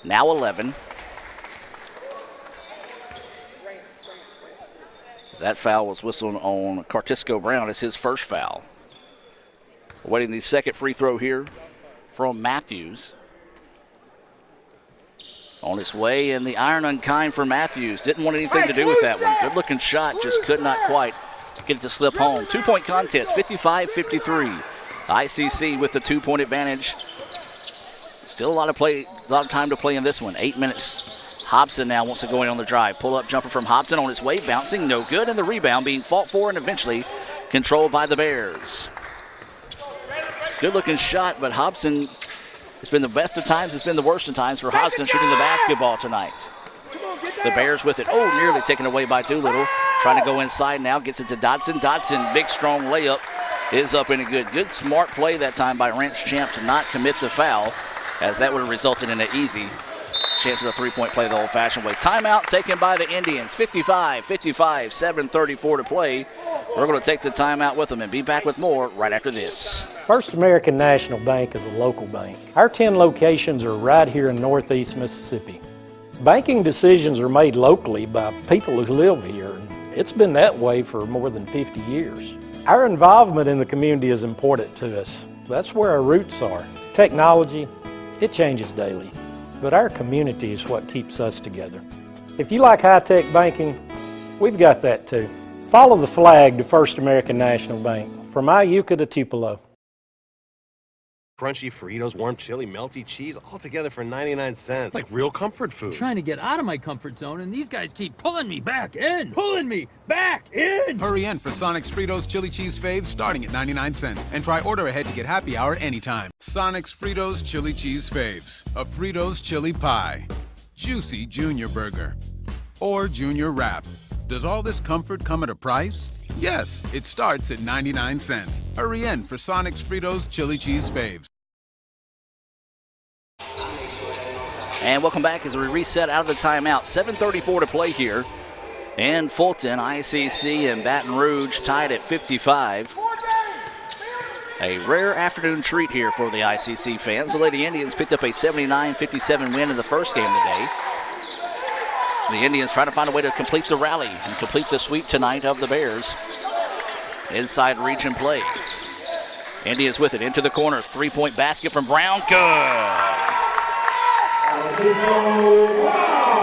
now 11. As that foul was whistled on Cartisco Brown as his first foul. Awaiting the second free throw here from Matthews. On his way, and the iron unkind for Matthews. Didn't want anything to do with that one. Good-looking shot, just could not quite get it to slip home. 2-point contest, 55-53. ICC with the 2-point advantage. Still a lot of time to play in this one. 8 minutes. Hobson now wants to go in on the drive. Pull-up jumper from Hobson on his way, bouncing, no good, and the rebound being fought for and eventually controlled by the Bears. Good-looking shot, but Hobson, it's been the best of times, it's been the worst of times for Hobson shooting the basketball tonight. The Bears with it. Oh, nearly taken away by Doolittle. Trying to go inside now, gets it to Dodson. Dodson, big, strong layup is up and good. Good, smart play that time by Rance Champ to not commit the foul, as that would have resulted in an easy chance of a three-point play the old-fashioned way. Timeout taken by the Indians. 55-55, 7:34 to play. We're going to take the timeout with them and be back with more right after this. First American National Bank is a local bank. Our 10 locations are right here in Northeast Mississippi. Banking decisions are made locally by people who live here, and it's been that way for more than 50 years. Our involvement in the community is important to us. That's where our roots are. Technology, it changes daily, but our community is what keeps us together. If you like high-tech banking, we've got that too. Follow the flag to First American National Bank, from Iuka to Tupelo. Crunchy Fritos, warm chili, melty cheese, all together for 99 cents. Like real comfort food. I'm trying to get out of my comfort zone, and these guys keep pulling me back in. Pulling me back in! Hurry in for Sonic's Fritos Chili Cheese Faves starting at 99 cents. And try order ahead to get happy hour anytime. Sonic's Fritos Chili Cheese Faves. A Fritos chili pie. Juicy Junior Burger. Or Junior Wrap. Does all this comfort come at a price? Yes, it starts at 99 cents. Hurry in for Sonic's Fritos Chili Cheese Faves. And welcome back as we reset out of the timeout. 7:34 to play here. And Fulton, ICC, and Baton Rouge tied at 55. A rare afternoon treat here for the ICC fans. The Lady Indians picked up a 79-57 win in the first game of the day. The Indians trying to find a way to complete the rally and complete the sweep tonight of the Bears. Inside region play. Indians with it into the corners. Three-point basket from Brown. Good.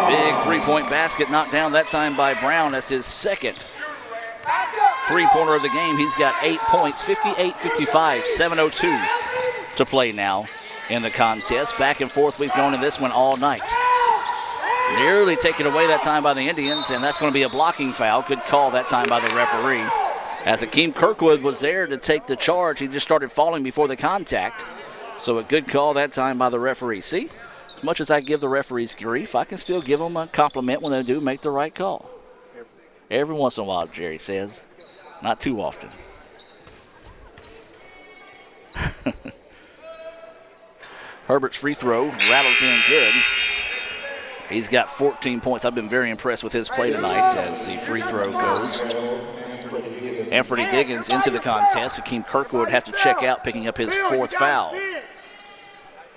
Big three-point basket knocked down that time by Brown. That's his second three-pointer of the game. He's got 8 points, 58-55, 7:02 to play now in the contest. Back and forth we've gone in this one all night. Nearly taken away that time by the Indians, and that's going to be a blocking foul. Good call that time by the referee. As Akeem Kirkwood was there to take the charge, he just started falling before the contact. So a good call that time by the referee. See, as much as I give the referees grief, I can still give them a compliment when they do make the right call. Every once in a while, Jerry says. Not too often. Herbert's free throw rattles in good. He's got 14 points. I've been very impressed with his play tonight as the free throw goes. Anthony Diggins into the contest. Akeem Kirkwood have to check out, picking up his fourth foul.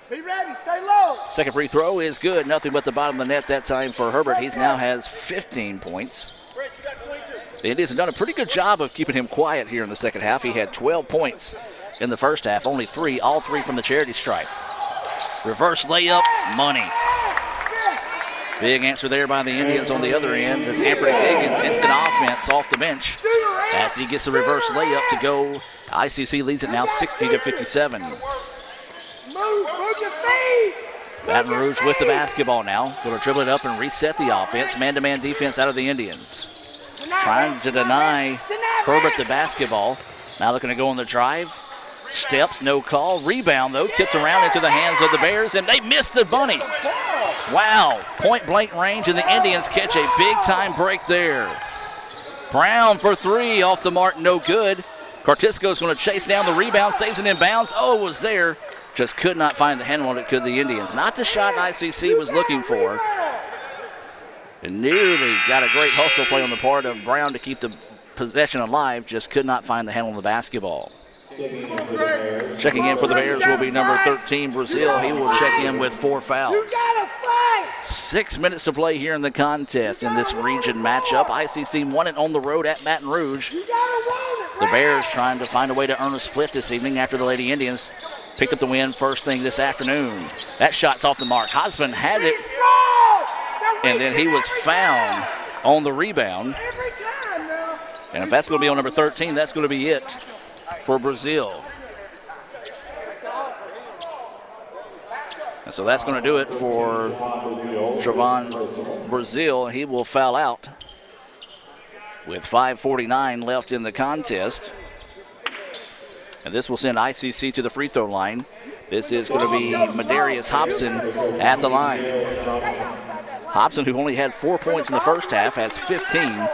Be ready, stay low. Second free throw is good. Nothing but the bottom of the net that time for Herbert. He now has 15 points. The Indians have done a pretty good job of keeping him quiet here in the second half. He had 12 points in the first half, only 3, all 3 from the charity stripe. Reverse layup, money. Big answer there by the Indians on the other end. As Anthony Higgins, instant offense off the bench as he gets the reverse layup to go. ICC leads it now 60-57. Baton Rouge with the basketball now. Going to dribble it up and reset the offense. Man-to-man defense out of the Indians. Trying to deny Herbert the basketball. Now looking to go on the drive. Steps, no call. Rebound, though, tipped around into the hands of the Bears, and they missed the bunny. Wow, point-blank range, and the Indians catch a big-time break there. Brown for 3, off the mark, no good. Cartisco's going to chase down the rebound, saves it in bounds. Oh, it was there. Just could not find the handle on it, could the Indians. Not the shot ICC was looking for. And nearly got a great hustle play on the part of Brown to keep the possession alive, just could not find the handle on the basketball. Checking in for the Bears will be number 13, Brazil. He will check in with 4 fouls. 6 minutes to play here in the contest in this region matchup. ICC won it on the road at Baton Rouge. The Bears trying to find a way to earn a split this evening after the Lady Indians picked up the win first thing this afternoon. That shot's off the mark. Hosman had it, and then he was fouled on the rebound. And if that's going to be on number 13, that's going to be it for Brazil. And so that's going to do it for Trevon Brazil. He will foul out with 5:49 left in the contest. And this will send ICC to the free throw line. This is going to be Madarius Hobson at the line. Hobson, who only had 4 points in the first half, has 15.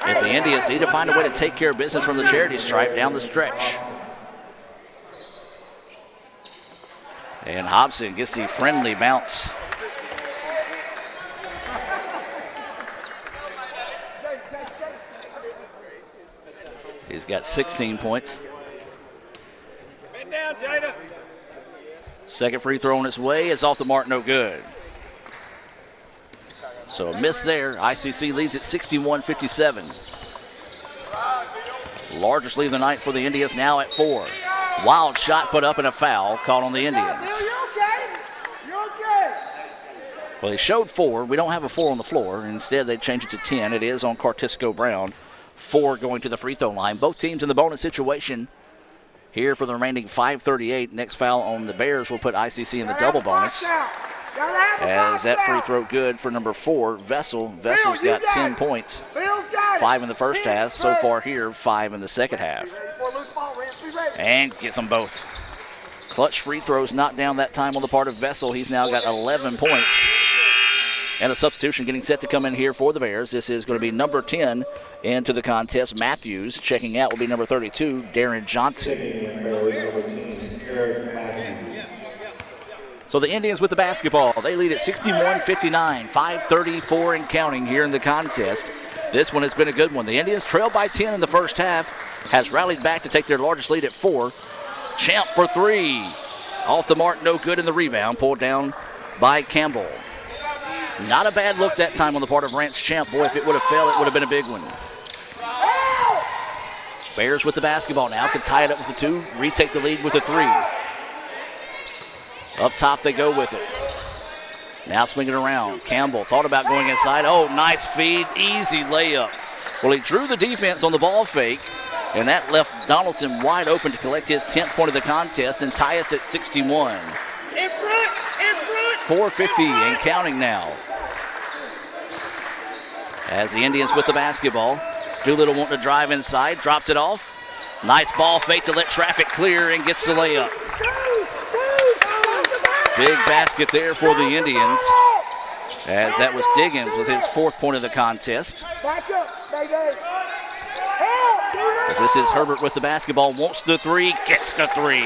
If the Indians need to find a way to take care of business from the charity stripe down the stretch. And Hobson gets the friendly bounce. He's got 16 points. Second free throw on its way is off the mark, no good. So a miss there. ICC leads at 61-57. Largest lead of the night for the Indians, now at 4. Wild shot put up and a foul called on the Indians. Well, they showed 4. We don't have a 4 on the floor. Instead, they changed it to 10. It is on Cartisco Brown. 4 going to the free throw line. Both teams in the bonus situation here for the remaining 5:38. Next foul on the Bears will put ICC in the double bonus. As that free throw good for number 4, Vessel. Vessel's got 10 points. 5 in the first half. So far here, 5 in the second half. And gets them both. Clutch free throws knocked down that time on the part of Vessel. He's now got 11 points. And a substitution getting set to come in here for the Bears. This is going to be number 10 into the contest. Matthews. Checking out will be number 32, Darren Johnson. So the Indians with the basketball. They lead at 61-59, 5:34 and counting here in the contest. This one has been a good one. The Indians trailed by 10 in the first half, has rallied back to take their largest lead at 4. Champ for 3. Off the mark, no good in the rebound. Pulled down by Campbell. Not a bad look that time on the part of Rance Champ. Boy, if it would have fell, it would have been a big one. Bears with the basketball now. Can tie it up with the 2. Retake the lead with the 3. Up top they go with it. Now swinging around. Campbell thought about going inside. Oh, nice feed. Easy layup. Well, he drew the defense on the ball fake, and that left Donaldson wide open to collect his 10th point of the contest and tie us at 61. In front! 4:50 and counting now. As the Indians with the basketball. Doolittle wanting to drive inside. Drops it off. Nice ball fake to let traffic clear and gets the layup. Big basket there for the Indians, as that was Diggins with his 4th point of the contest. As this is Herbert with the basketball, wants the 3, gets the 3.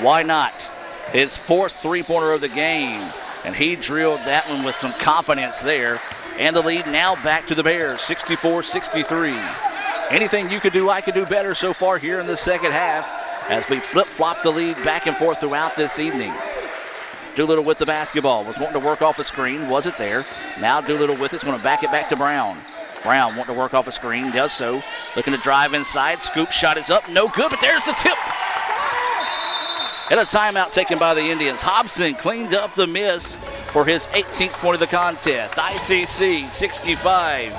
Why not? His 4th three-pointer of the game, and he drilled that one with some confidence there. And the lead now back to the Bears, 64-63. Anything you could do, I could do better so far here in the second half as we flip-flop the lead back and forth throughout this evening. Doolittle with the basketball. Was wanting to work off the screen. Wasn't there. Now Doolittle with it's going to back it back to Brown. Brown wanting to work off a screen, does so. Looking to drive inside. Scoop shot is up, no good, but there's the tip. And a timeout taken by the Indians. Hobson cleaned up the miss for his 18th point of the contest. ICC 65,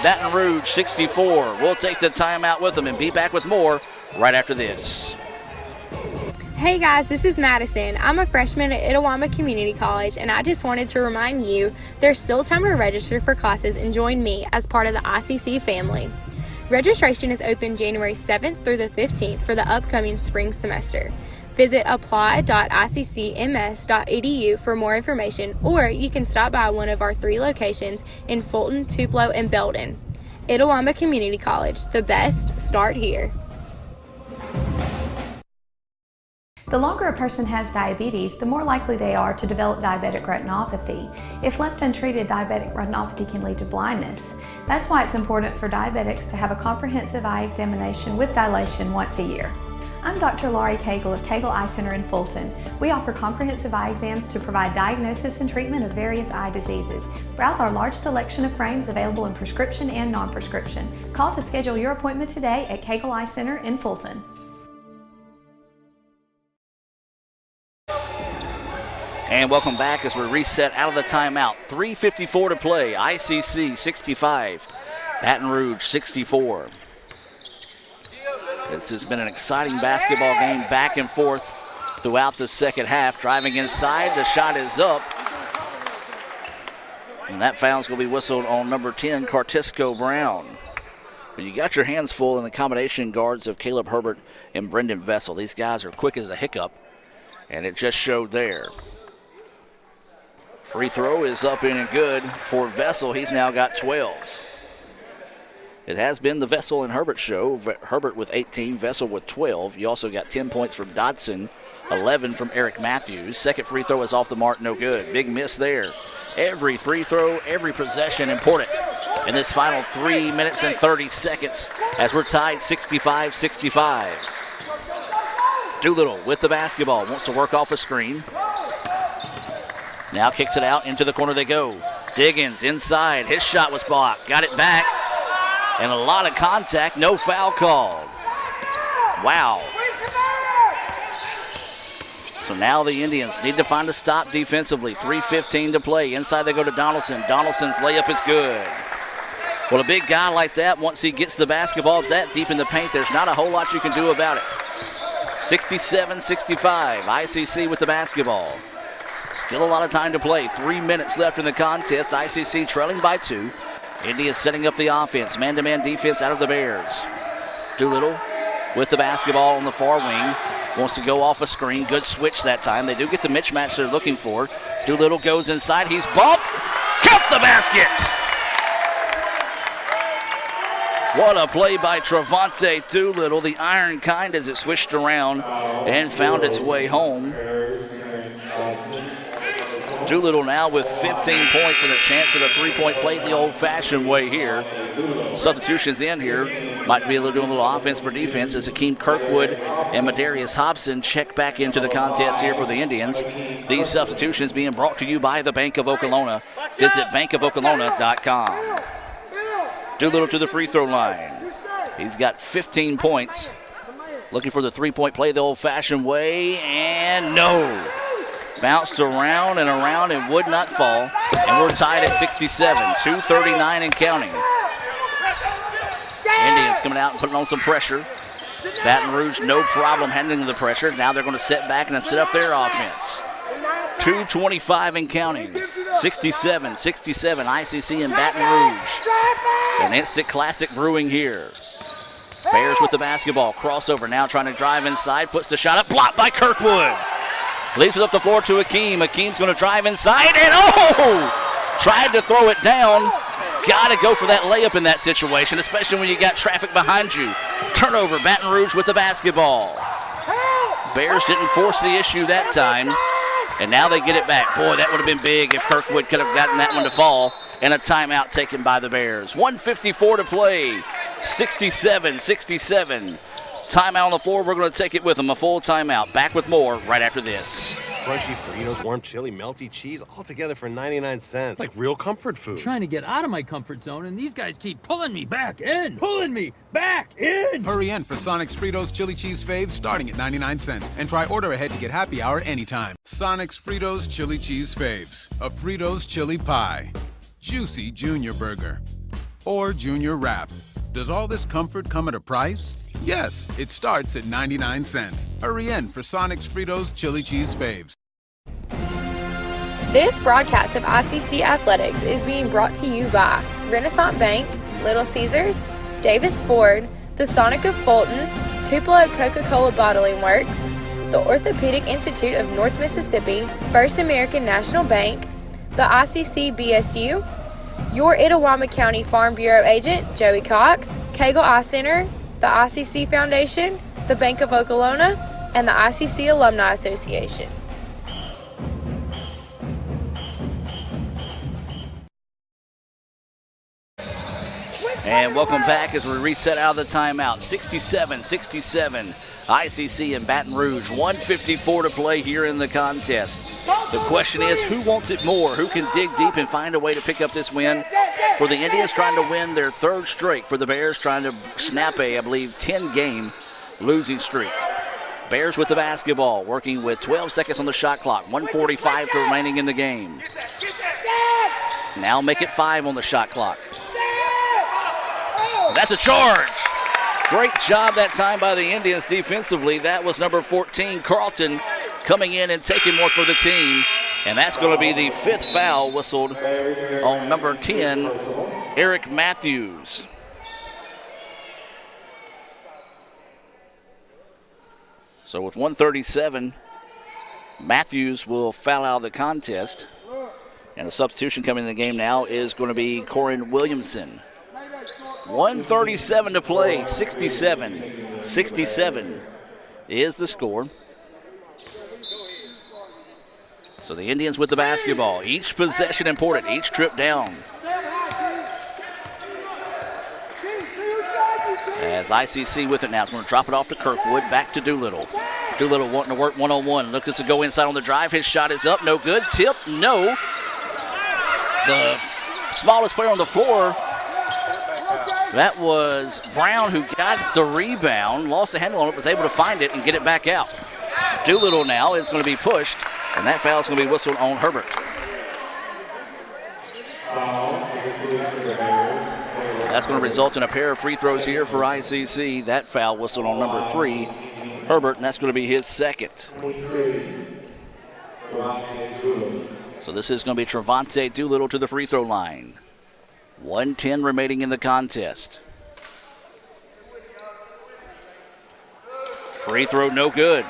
Baton Rouge 64. We'll take the timeout with them and be back with more right after this. Hey guys, this is Madison. I'm a freshman at Itawamba Community College, and I just wanted to remind you there's still time to register for classes and join me as part of the ICC family. Registration is open January 7th through the 15th for the upcoming spring semester. Visit apply.iccms.edu for more information, or you can stop by one of our 3 locations in Fulton, Tupelo, and Belton. Itawamba Community College, the best start here. The longer a person has diabetes, the more likely they are to develop diabetic retinopathy. If left untreated, diabetic retinopathy can lead to blindness. That's why it's important for diabetics to have a comprehensive eye examination with dilation once a year. I'm Dr. Laurie Cagle of Cagle Eye Center in Fulton. We offer comprehensive eye exams to provide diagnosis and treatment of various eye diseases. Browse our large selection of frames available in prescription and non-prescription. Call to schedule your appointment today at Cagle Eye Center in Fulton. And welcome back as we reset out of the timeout. 3:54 to play. ICC 65, Baton Rouge 64. This has been an exciting basketball game, back and forth throughout the second half. Driving inside, the shot is up. And that foul's going to be whistled on number 10, Cartisco Brown. But you got your hands full in the combination guards of Caleb Herbert and Brendan Vessel. These guys are quick as a hiccup, and it just showed there. Free throw is up in and good for Vessel. He's now got 12. It has been the Vessel and Herbert show. Herbert with 18, Vessel with 12. You also got 10 points from Dodson, 11 from Eric Matthews. Second free throw is off the mark, no good. Big miss there. Every free throw, every possession important in this final 3 minutes and 30 seconds as we're tied 65-65. Doolittle with the basketball, wants to work off a screen. Now kicks it out, into the corner they go. Diggins inside, his shot was blocked, got it back, and a lot of contact, no foul called. Wow. So now the Indians need to find a stop defensively. 3:15 to play. Inside they go to Donaldson. Donaldson's layup is good. Well, a big guy like that, once he gets the basketball that deep in the paint, there's not a whole lot you can do about it. 67-65, ICC with the basketball. Still a lot of time to play. 3 minutes left in the contest. ICC trailing by 2. Indians setting up the offense. Man-to-man defense out of the Bears. Doolittle with the basketball on the far wing. Wants to go off a screen. Good switch that time. They do get the mismatch they're looking for. Doolittle goes inside. He's bumped. Count the basket. What a play by Trevante Doolittle. The iron kind as it switched around and found its way home. Doolittle now with 15 points and a chance at a three-point play the old-fashioned way here. Substitutions in here. Might be able to do a little offense for defense as Akeem Kirkwood and Madarius Hobson check back into the contest here for the Indians. These substitutions being brought to you by the Bank of Okolona. Visit bankofokolona.com. Doolittle to the free throw line. He's got 15 points. Looking for the three-point play the old-fashioned way, and no. Bounced around and would not fall. And we're tied at 67, 2:39 and counting. Indians coming out and putting on some pressure. Baton Rouge, no problem handling the pressure. Now they're going to sit back and set up their offense. 2:25 and counting. 67-67, ICC and Baton Rouge. An instant classic brewing here. Bears with the basketball. Crossover now trying to drive inside. Puts the shot up. Blocked by Kirkwood. Leaves it up the floor to Akeem. Akeem's going to drive inside, and tried to throw it down. Got to go for that layup in that situation, especially when you got traffic behind you. Turnover, Baton Rouge with the basketball. Bears didn't force the issue that time, and now they get it back. Boy, that would have been big if Kirkwood could have gotten that one to fall, and a timeout taken by the Bears. 1:54 to play, 67-67. Timeout on the floor. We're going to take it with them, a full timeout. Back with more right after this. crunchy Fritos, warm chili, melty cheese, all together for 99 cents. It's like real comfort food. Trying to get out of my comfort zone, and these guys keep pulling me back in. Pulling me back in! Hurry in for Sonic's Fritos Chili Cheese Faves starting at 99 cents. And try order ahead to get happy hour anytime. Sonic's Fritos Chili Cheese Faves. A Fritos chili pie. Juicy Junior Burger. Or Junior Wrap. Does all this comfort come at a price? Yes, it starts at 99 cents. Hurry in for Sonic's Fritos Chili Cheese Faves. This broadcast of ICC Athletics is being brought to you by Renaissance Bank, Little Caesars, Davis Ford, the Sonic of Fulton, Tupelo Coca-Cola Bottling Works, the Orthopedic Institute of North Mississippi, First American National Bank, the ICC BSU, your Itawamba County Farm Bureau agent, Joey Cox, Cagle Eye Center, the ICC Foundation, the Bank of Okolona, and the ICC Alumni Association. And welcome back as we reset out of the timeout. 67-67, ICC in Baton Rouge. 1:54 to play here in the contest. The question is, who wants it more? Who can dig deep and find a way to pick up this win? For the Indians, trying to win their third straight. For the Bears, trying to snap a, I believe, 10-game losing streak. Bears with the basketball, working with 12 seconds on the shot clock. 1:45 remaining in the game. Now make it 5 on the shot clock. That's a charge. Great job that time by the Indians defensively. That was number 14, Carlton, coming in and taking more for the team. And that's going to be the 5th foul whistled on number 10, Eric Matthews. So with 1:37, Matthews will foul out of the contest. And a substitution coming in the game now is going to be Corin Williamson. 1:37 to play, 67-67 is the score. So the Indians with the basketball. Each possession important, each trip down. As ICC with it now, it's going to drop it off to Kirkwood, back to Doolittle. Doolittle wanting to work one-on-one. Looks to go inside on the drive. His shot is up, no good. Tip, no. The smallest player on the floor, that was Brown, who got the rebound, lost the handle on it, was able to find it and get it back out. Doolittle now is going to be pushed, and that foul is going to be whistled on Herbert. That's going to result in a pair of free throws here for ICC. That foul whistled on number 3, Herbert, and that's going to be his second. So this is going to be Trevante Doolittle to the free throw line. 1:10 remaining in the contest. Free throw, no good.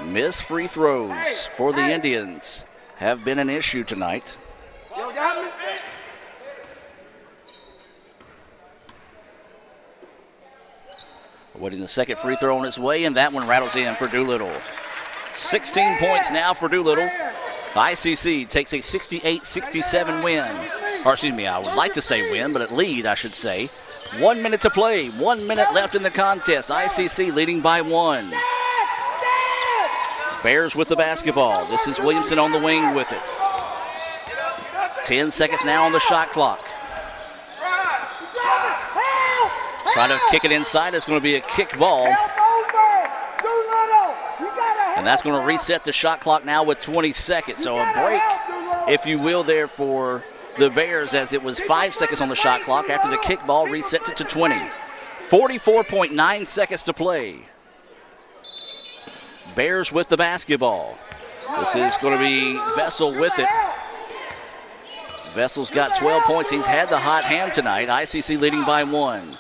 Missed free throws for the Indians have been an issue tonight. Waiting the second free throw on its way, and that one rattles in for Doolittle. 16 points now for Doolittle. ICC takes a 68-67 win. Or excuse me, I would like to say win, but at lead, I should say. 1 minute to play, 1 minute left in the contest. ICC leading by 1. Bears with the basketball. This is Williamson on the wing with it. 10 seconds now on the shot clock. Try to kick it inside. It's going to be a kick ball. And that's going to reset the shot clock now with 20 seconds. So a break, if you will, there for the Bears, as it was 5 seconds on the shot clock. After the kick ball, resets it to 20. 44.9 seconds to play. Bears with the basketball. This is going to be Vessel with it. Vessel's got 12 points. He's had the hot hand tonight. ICC leading by 1.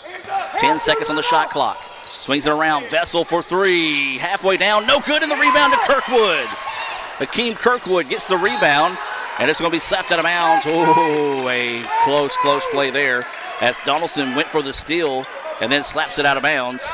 10 seconds on the shot clock. Swings it around. Vessel for 3. Halfway down. No good, in the rebound to Kirkwood. Akeem Kirkwood gets the rebound, and it's going to be slapped out of bounds. Oh, a close play there as Donaldson went for the steal and then slaps it out of bounds.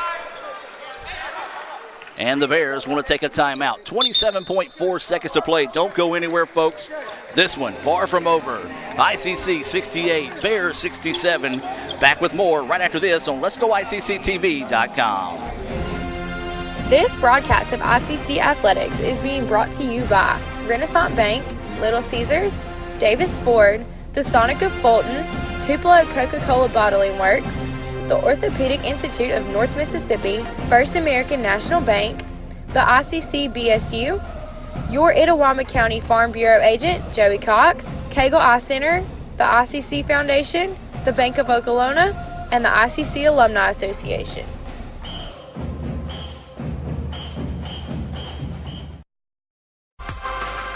And the Bears want to take a timeout. 27.4 seconds to play. Don't go anywhere, folks. This one far from over. ICC 68, Bears 67. Back with more right after this on Let'sGoICCTV.com. This broadcast of ICC Athletics is being brought to you by Renaissance Bank, Little Caesars, Davis Ford, the Sonic of Fulton, Tupelo Coca-Cola Bottling Works, the Orthopedic Institute of North Mississippi, First American National Bank, the ICC BSU, your Itawamba County Farm Bureau agent, Joey Cox, Cagle Eye Center, the ICC Foundation, the Bank of Okolona, and the ICC Alumni Association.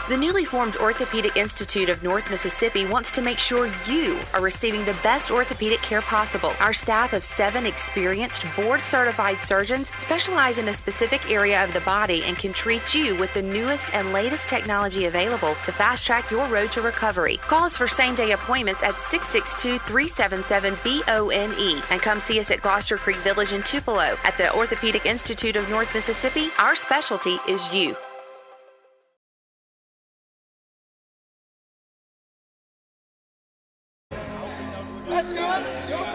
The newly formed Orthopedic Institute of North Mississippi wants to make sure you are receiving the best orthopedic care possible. Our staff of 7 experienced, board-certified surgeons specialize in a specific area of the body and can treat you with the newest and latest technology available to fast-track your road to recovery. Call us for same-day appointments at 662-377-BONE and come see us at Gloucester Creek Village in Tupelo. At the Orthopedic Institute of North Mississippi, our specialty is you.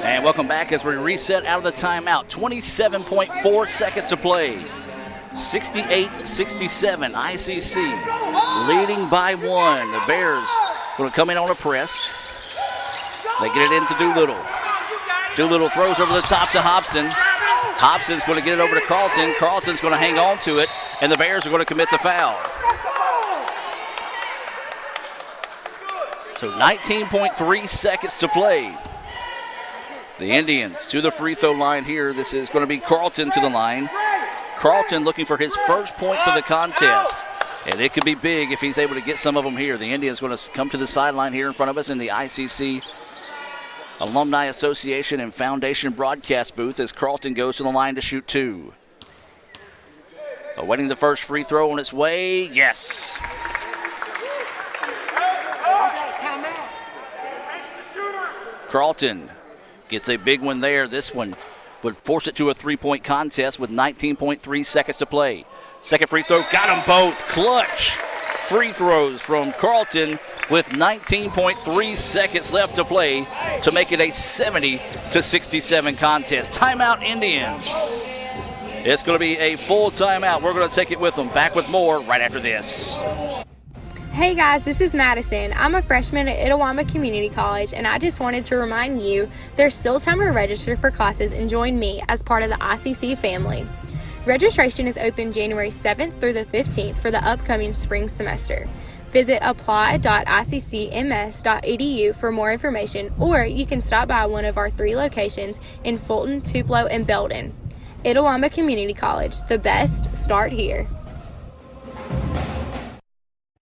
And welcome back as we reset out of the timeout. 27.4 seconds to play. 68-67, ICC leading by 1. The Bears going to come in on a press. They get it into Doolittle. Doolittle throws over the top to Hobson. Hobson's going to get it over to Carlton. Carlton's going to hang on to it, and the Bears are going to commit the foul. So 19.3 seconds to play. The Indians to the free throw line here. This is going to be Carlton to the line. Carlton looking for his first points of the contest. And it could be big if he's able to get some of them here. The Indians going to come to the sideline here in front of us in the ICC Alumni Association and Foundation broadcast booth as Carlton goes to the line to shoot 2. Awaiting the first free throw on its way. Yes. Carlton gets a big one there. This one would force it to a 3-point contest with 19.3 seconds to play. Second free throw, got them both. Clutch free throws from Carlton with 19.3 seconds left to play to make it a 70-67 contest. Timeout, Indians. It's going to be a full timeout. We're going to take it with them. Back with more right after this. Hey guys, this is Madison. I'm a freshman at Itawamba Community College, and I just wanted to remind you there's still time to register for classes and join me as part of the ICC family. Registration is open January 7th through the 15th for the upcoming spring semester. Visit apply.iccms.edu for more information, or you can stop by one of our 3 locations in Fulton, Tupelo, and Belton. Itawamba Community College, the best start here.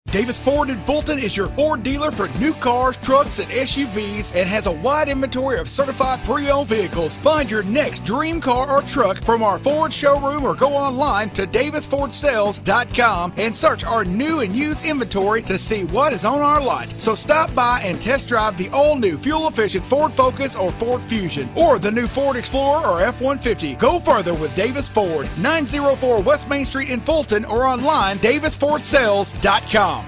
Davis Ford in Fulton is your Ford dealer for new cars, trucks, and SUVs and has a wide inventory of certified pre-owned vehicles. Find your next dream car or truck from our Ford showroom or go online to davisfordsales.com and search our new and used inventory to see what is on our lot. So stop by and test drive the all-new fuel-efficient Ford Focus or Ford Fusion or the new Ford Explorer or F-150. Go further with Davis Ford, 904 West Main Street in Fulton or online davisfordsales.com.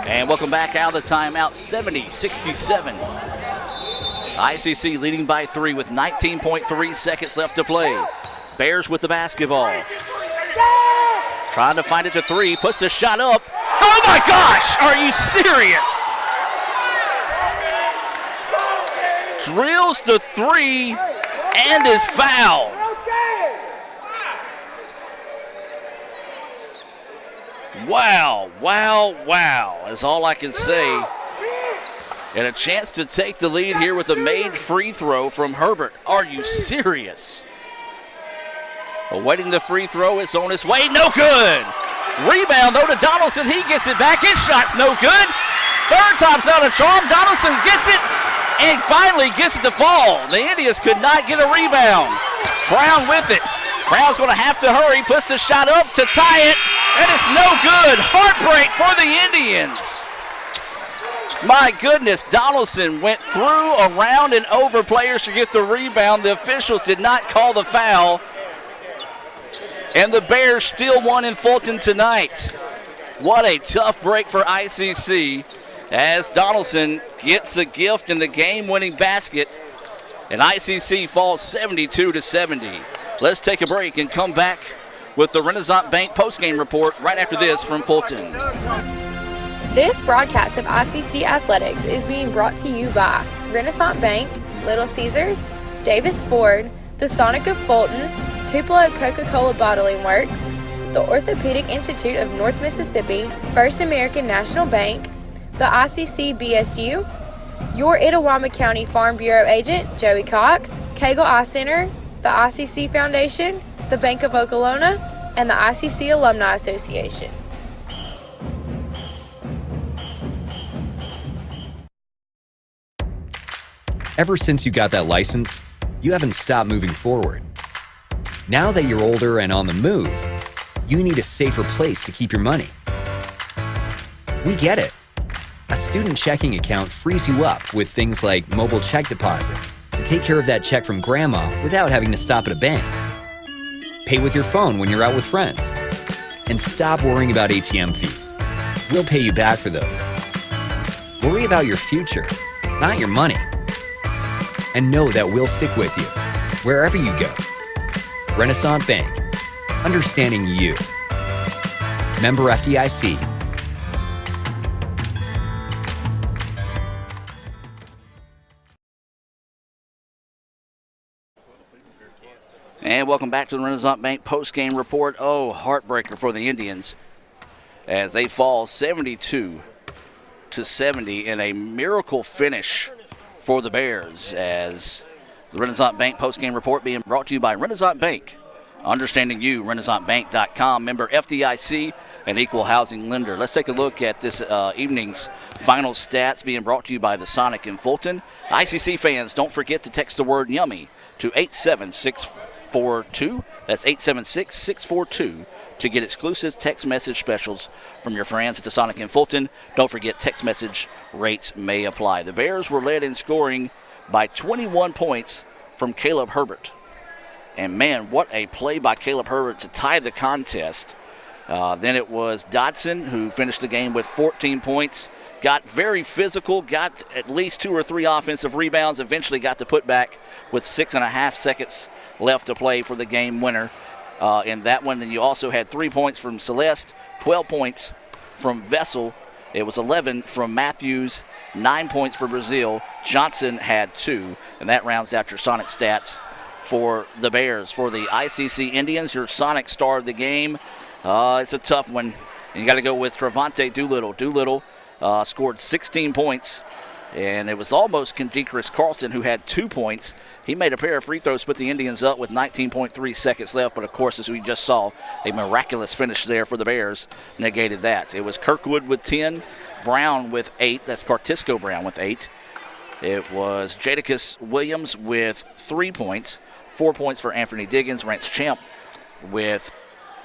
And welcome back out of the timeout, 70-67. ICC leading by 3 with 19.3 seconds left to play. Bears with the basketball. Trying to find it to 3, puts the shot up. Oh my gosh, are you serious? Drills the 3 and is fouled. Wow, wow, wow, is all I can say. And a chance to take the lead here with a made free throw from Herbert. Are you serious? Awaiting the free throw, it's on its way, no good. Rebound though to Donaldson, he gets it back, his shot's no good. Third time's out of charm, Donaldson gets it and finally gets it to fall. The Indians could not get a rebound. Brown with it. Brown's going to have to hurry, puts the shot up to tie it, and it's no good. Heartbreak for the Indians. My goodness, Donaldson went through, around, and over players to get the rebound. The officials did not call the foul, and the Bears still won in Fulton tonight. What a tough break for ICC as Donaldson gets the gift and the game-winning basket And ICC falls 72-70. Let's take a break and come back with the Renaissance Bank postgame report right after this from Fulton. This broadcast of ICC Athletics is being brought to you by Renaissance Bank, Little Caesars, Davis Ford, the Sonic of Fulton, Tupelo Coca-Cola Bottling Works, the Orthopedic Institute of North Mississippi, First American National Bank, the ICC BSU, your Itawamba County Farm Bureau agent, Joey Cox, Cagle Eye Center, the ICC Foundation, the Bank of Okolona, and the ICC Alumni Association. Ever since you got that license, you haven't stopped moving forward. Now that you're older and on the move, you need a safer place to keep your money. We get it. A student checking account frees you up with things like mobile check deposit to take care of that check from grandma without having to stop at a bank. Pay with your phone when you're out with friends. And stop worrying about ATM fees. We'll pay you back for those. Worry about your future, not your money. And know that we'll stick with you wherever you go. Renaissance Bank. Understanding you. Member FDIC. And welcome back to the Renaissance Bank post-game report. Oh, heartbreaker for the Indians as they fall 72-70 in a miracle finish for the Bears, as the Renaissance Bank post-game report being brought to you by Renaissance Bank. Understanding you, RenaissanceBank.com, member FDIC, an equal housing lender. Let's take a look at this evening's final stats being brought to you by the Sonic in Fulton. ICC fans, don't forget to text the word YUMMY to 87642. That's 876-642 to get exclusive text message specials from your friends at the Sonic in Fulton. Don't forget, text message rates may apply. The Bears were led in scoring by 21 points from Caleb Herbert. And man, what a play by Caleb Herbert to tie the contest. Then it was Dodson who finished the game with 14 points. Got very physical, got at least 2 or 3 offensive rebounds, eventually got to put back with 6.5 seconds left to play for the game winner. In that one, then you also had 3 points from Celeste, 12 points from Vessel. It was 11 from Matthews, 9 points for Brazil. Johnson had 2, and that rounds out your Sonic stats for the Bears. For the ICC Indians, your Sonic star of the game, it's a tough one. And you got to go with Trevante Doolittle. Doolittle scored 16 points. And it was almost Kendikris Carlson who had 2 points. He made a pair of free throws, put the Indians up with 19.3 seconds left. But, of course, as we just saw, a miraculous finish there for the Bears negated that. It was Kirkwood with 10, Brown with 8. That's Cartisco Brown with 8. It was Jadakiss Williams with 3 points. 4 points for Anthony Diggins. Rance Champ with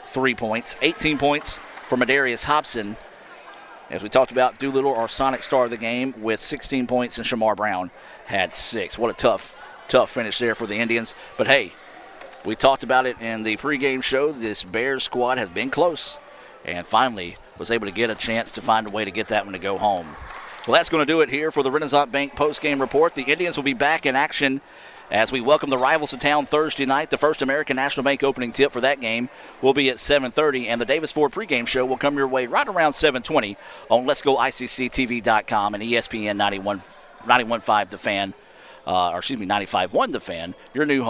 3 points. 18 points for Madarius Hobson. As we talked about, Doolittle, our Sonic star of the game, with 16 points, and Shamar Brown had 6. What a tough finish there for the Indians. But, hey, we talked about it in the pregame show. This Bears squad has been close and finally was able to get a chance to find a way to get that one to go home. Well, that's going to do it here for the Renaissance Bank postgame report. The Indians will be back in action as we welcome the rivals to town Thursday night. The First American National Bank opening tip for that game will be at 7:30, and the Davis Ford pregame show will come your way right around 7:20 on Let'sGoICCTV.com and ESPN 91.5 The Fan, 95.1 The Fan, your new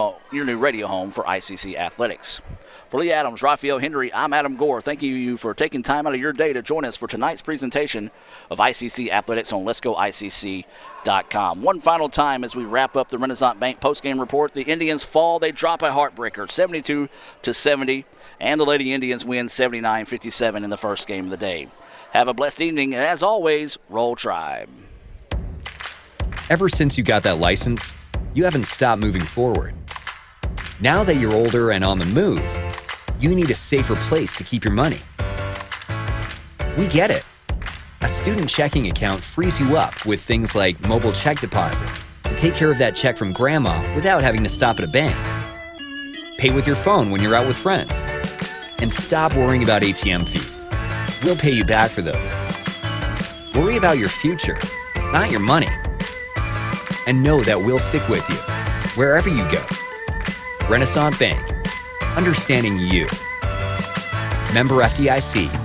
radio home for ICC athletics. For Lee Adams, Raphael Henry, I'm Adam Gore. Thank you for taking time out of your day to join us for tonight's presentation of ICC Athletics on Let'sGoICC.com. One final time as we wrap up the Renaissance Bank postgame report. The Indians fall. They drop a heartbreaker, 72-70, and the Lady Indians win 79-57 in the first game of the day. Have a blessed evening, and as always, Roll Tribe. Ever since you got that license, you haven't stopped moving forward. Now that you're older and on the move, you need a safer place to keep your money. We get it. A student checking account frees you up with things like mobile check deposit to take care of that check from grandma without having to stop at a bank. Pay with your phone when you're out with friends. And stop worrying about ATM fees. We'll pay you back for those. Worry about your future, not your money. And know that we'll stick with you wherever you go. Renaissance Bank, understanding you. Member FDIC.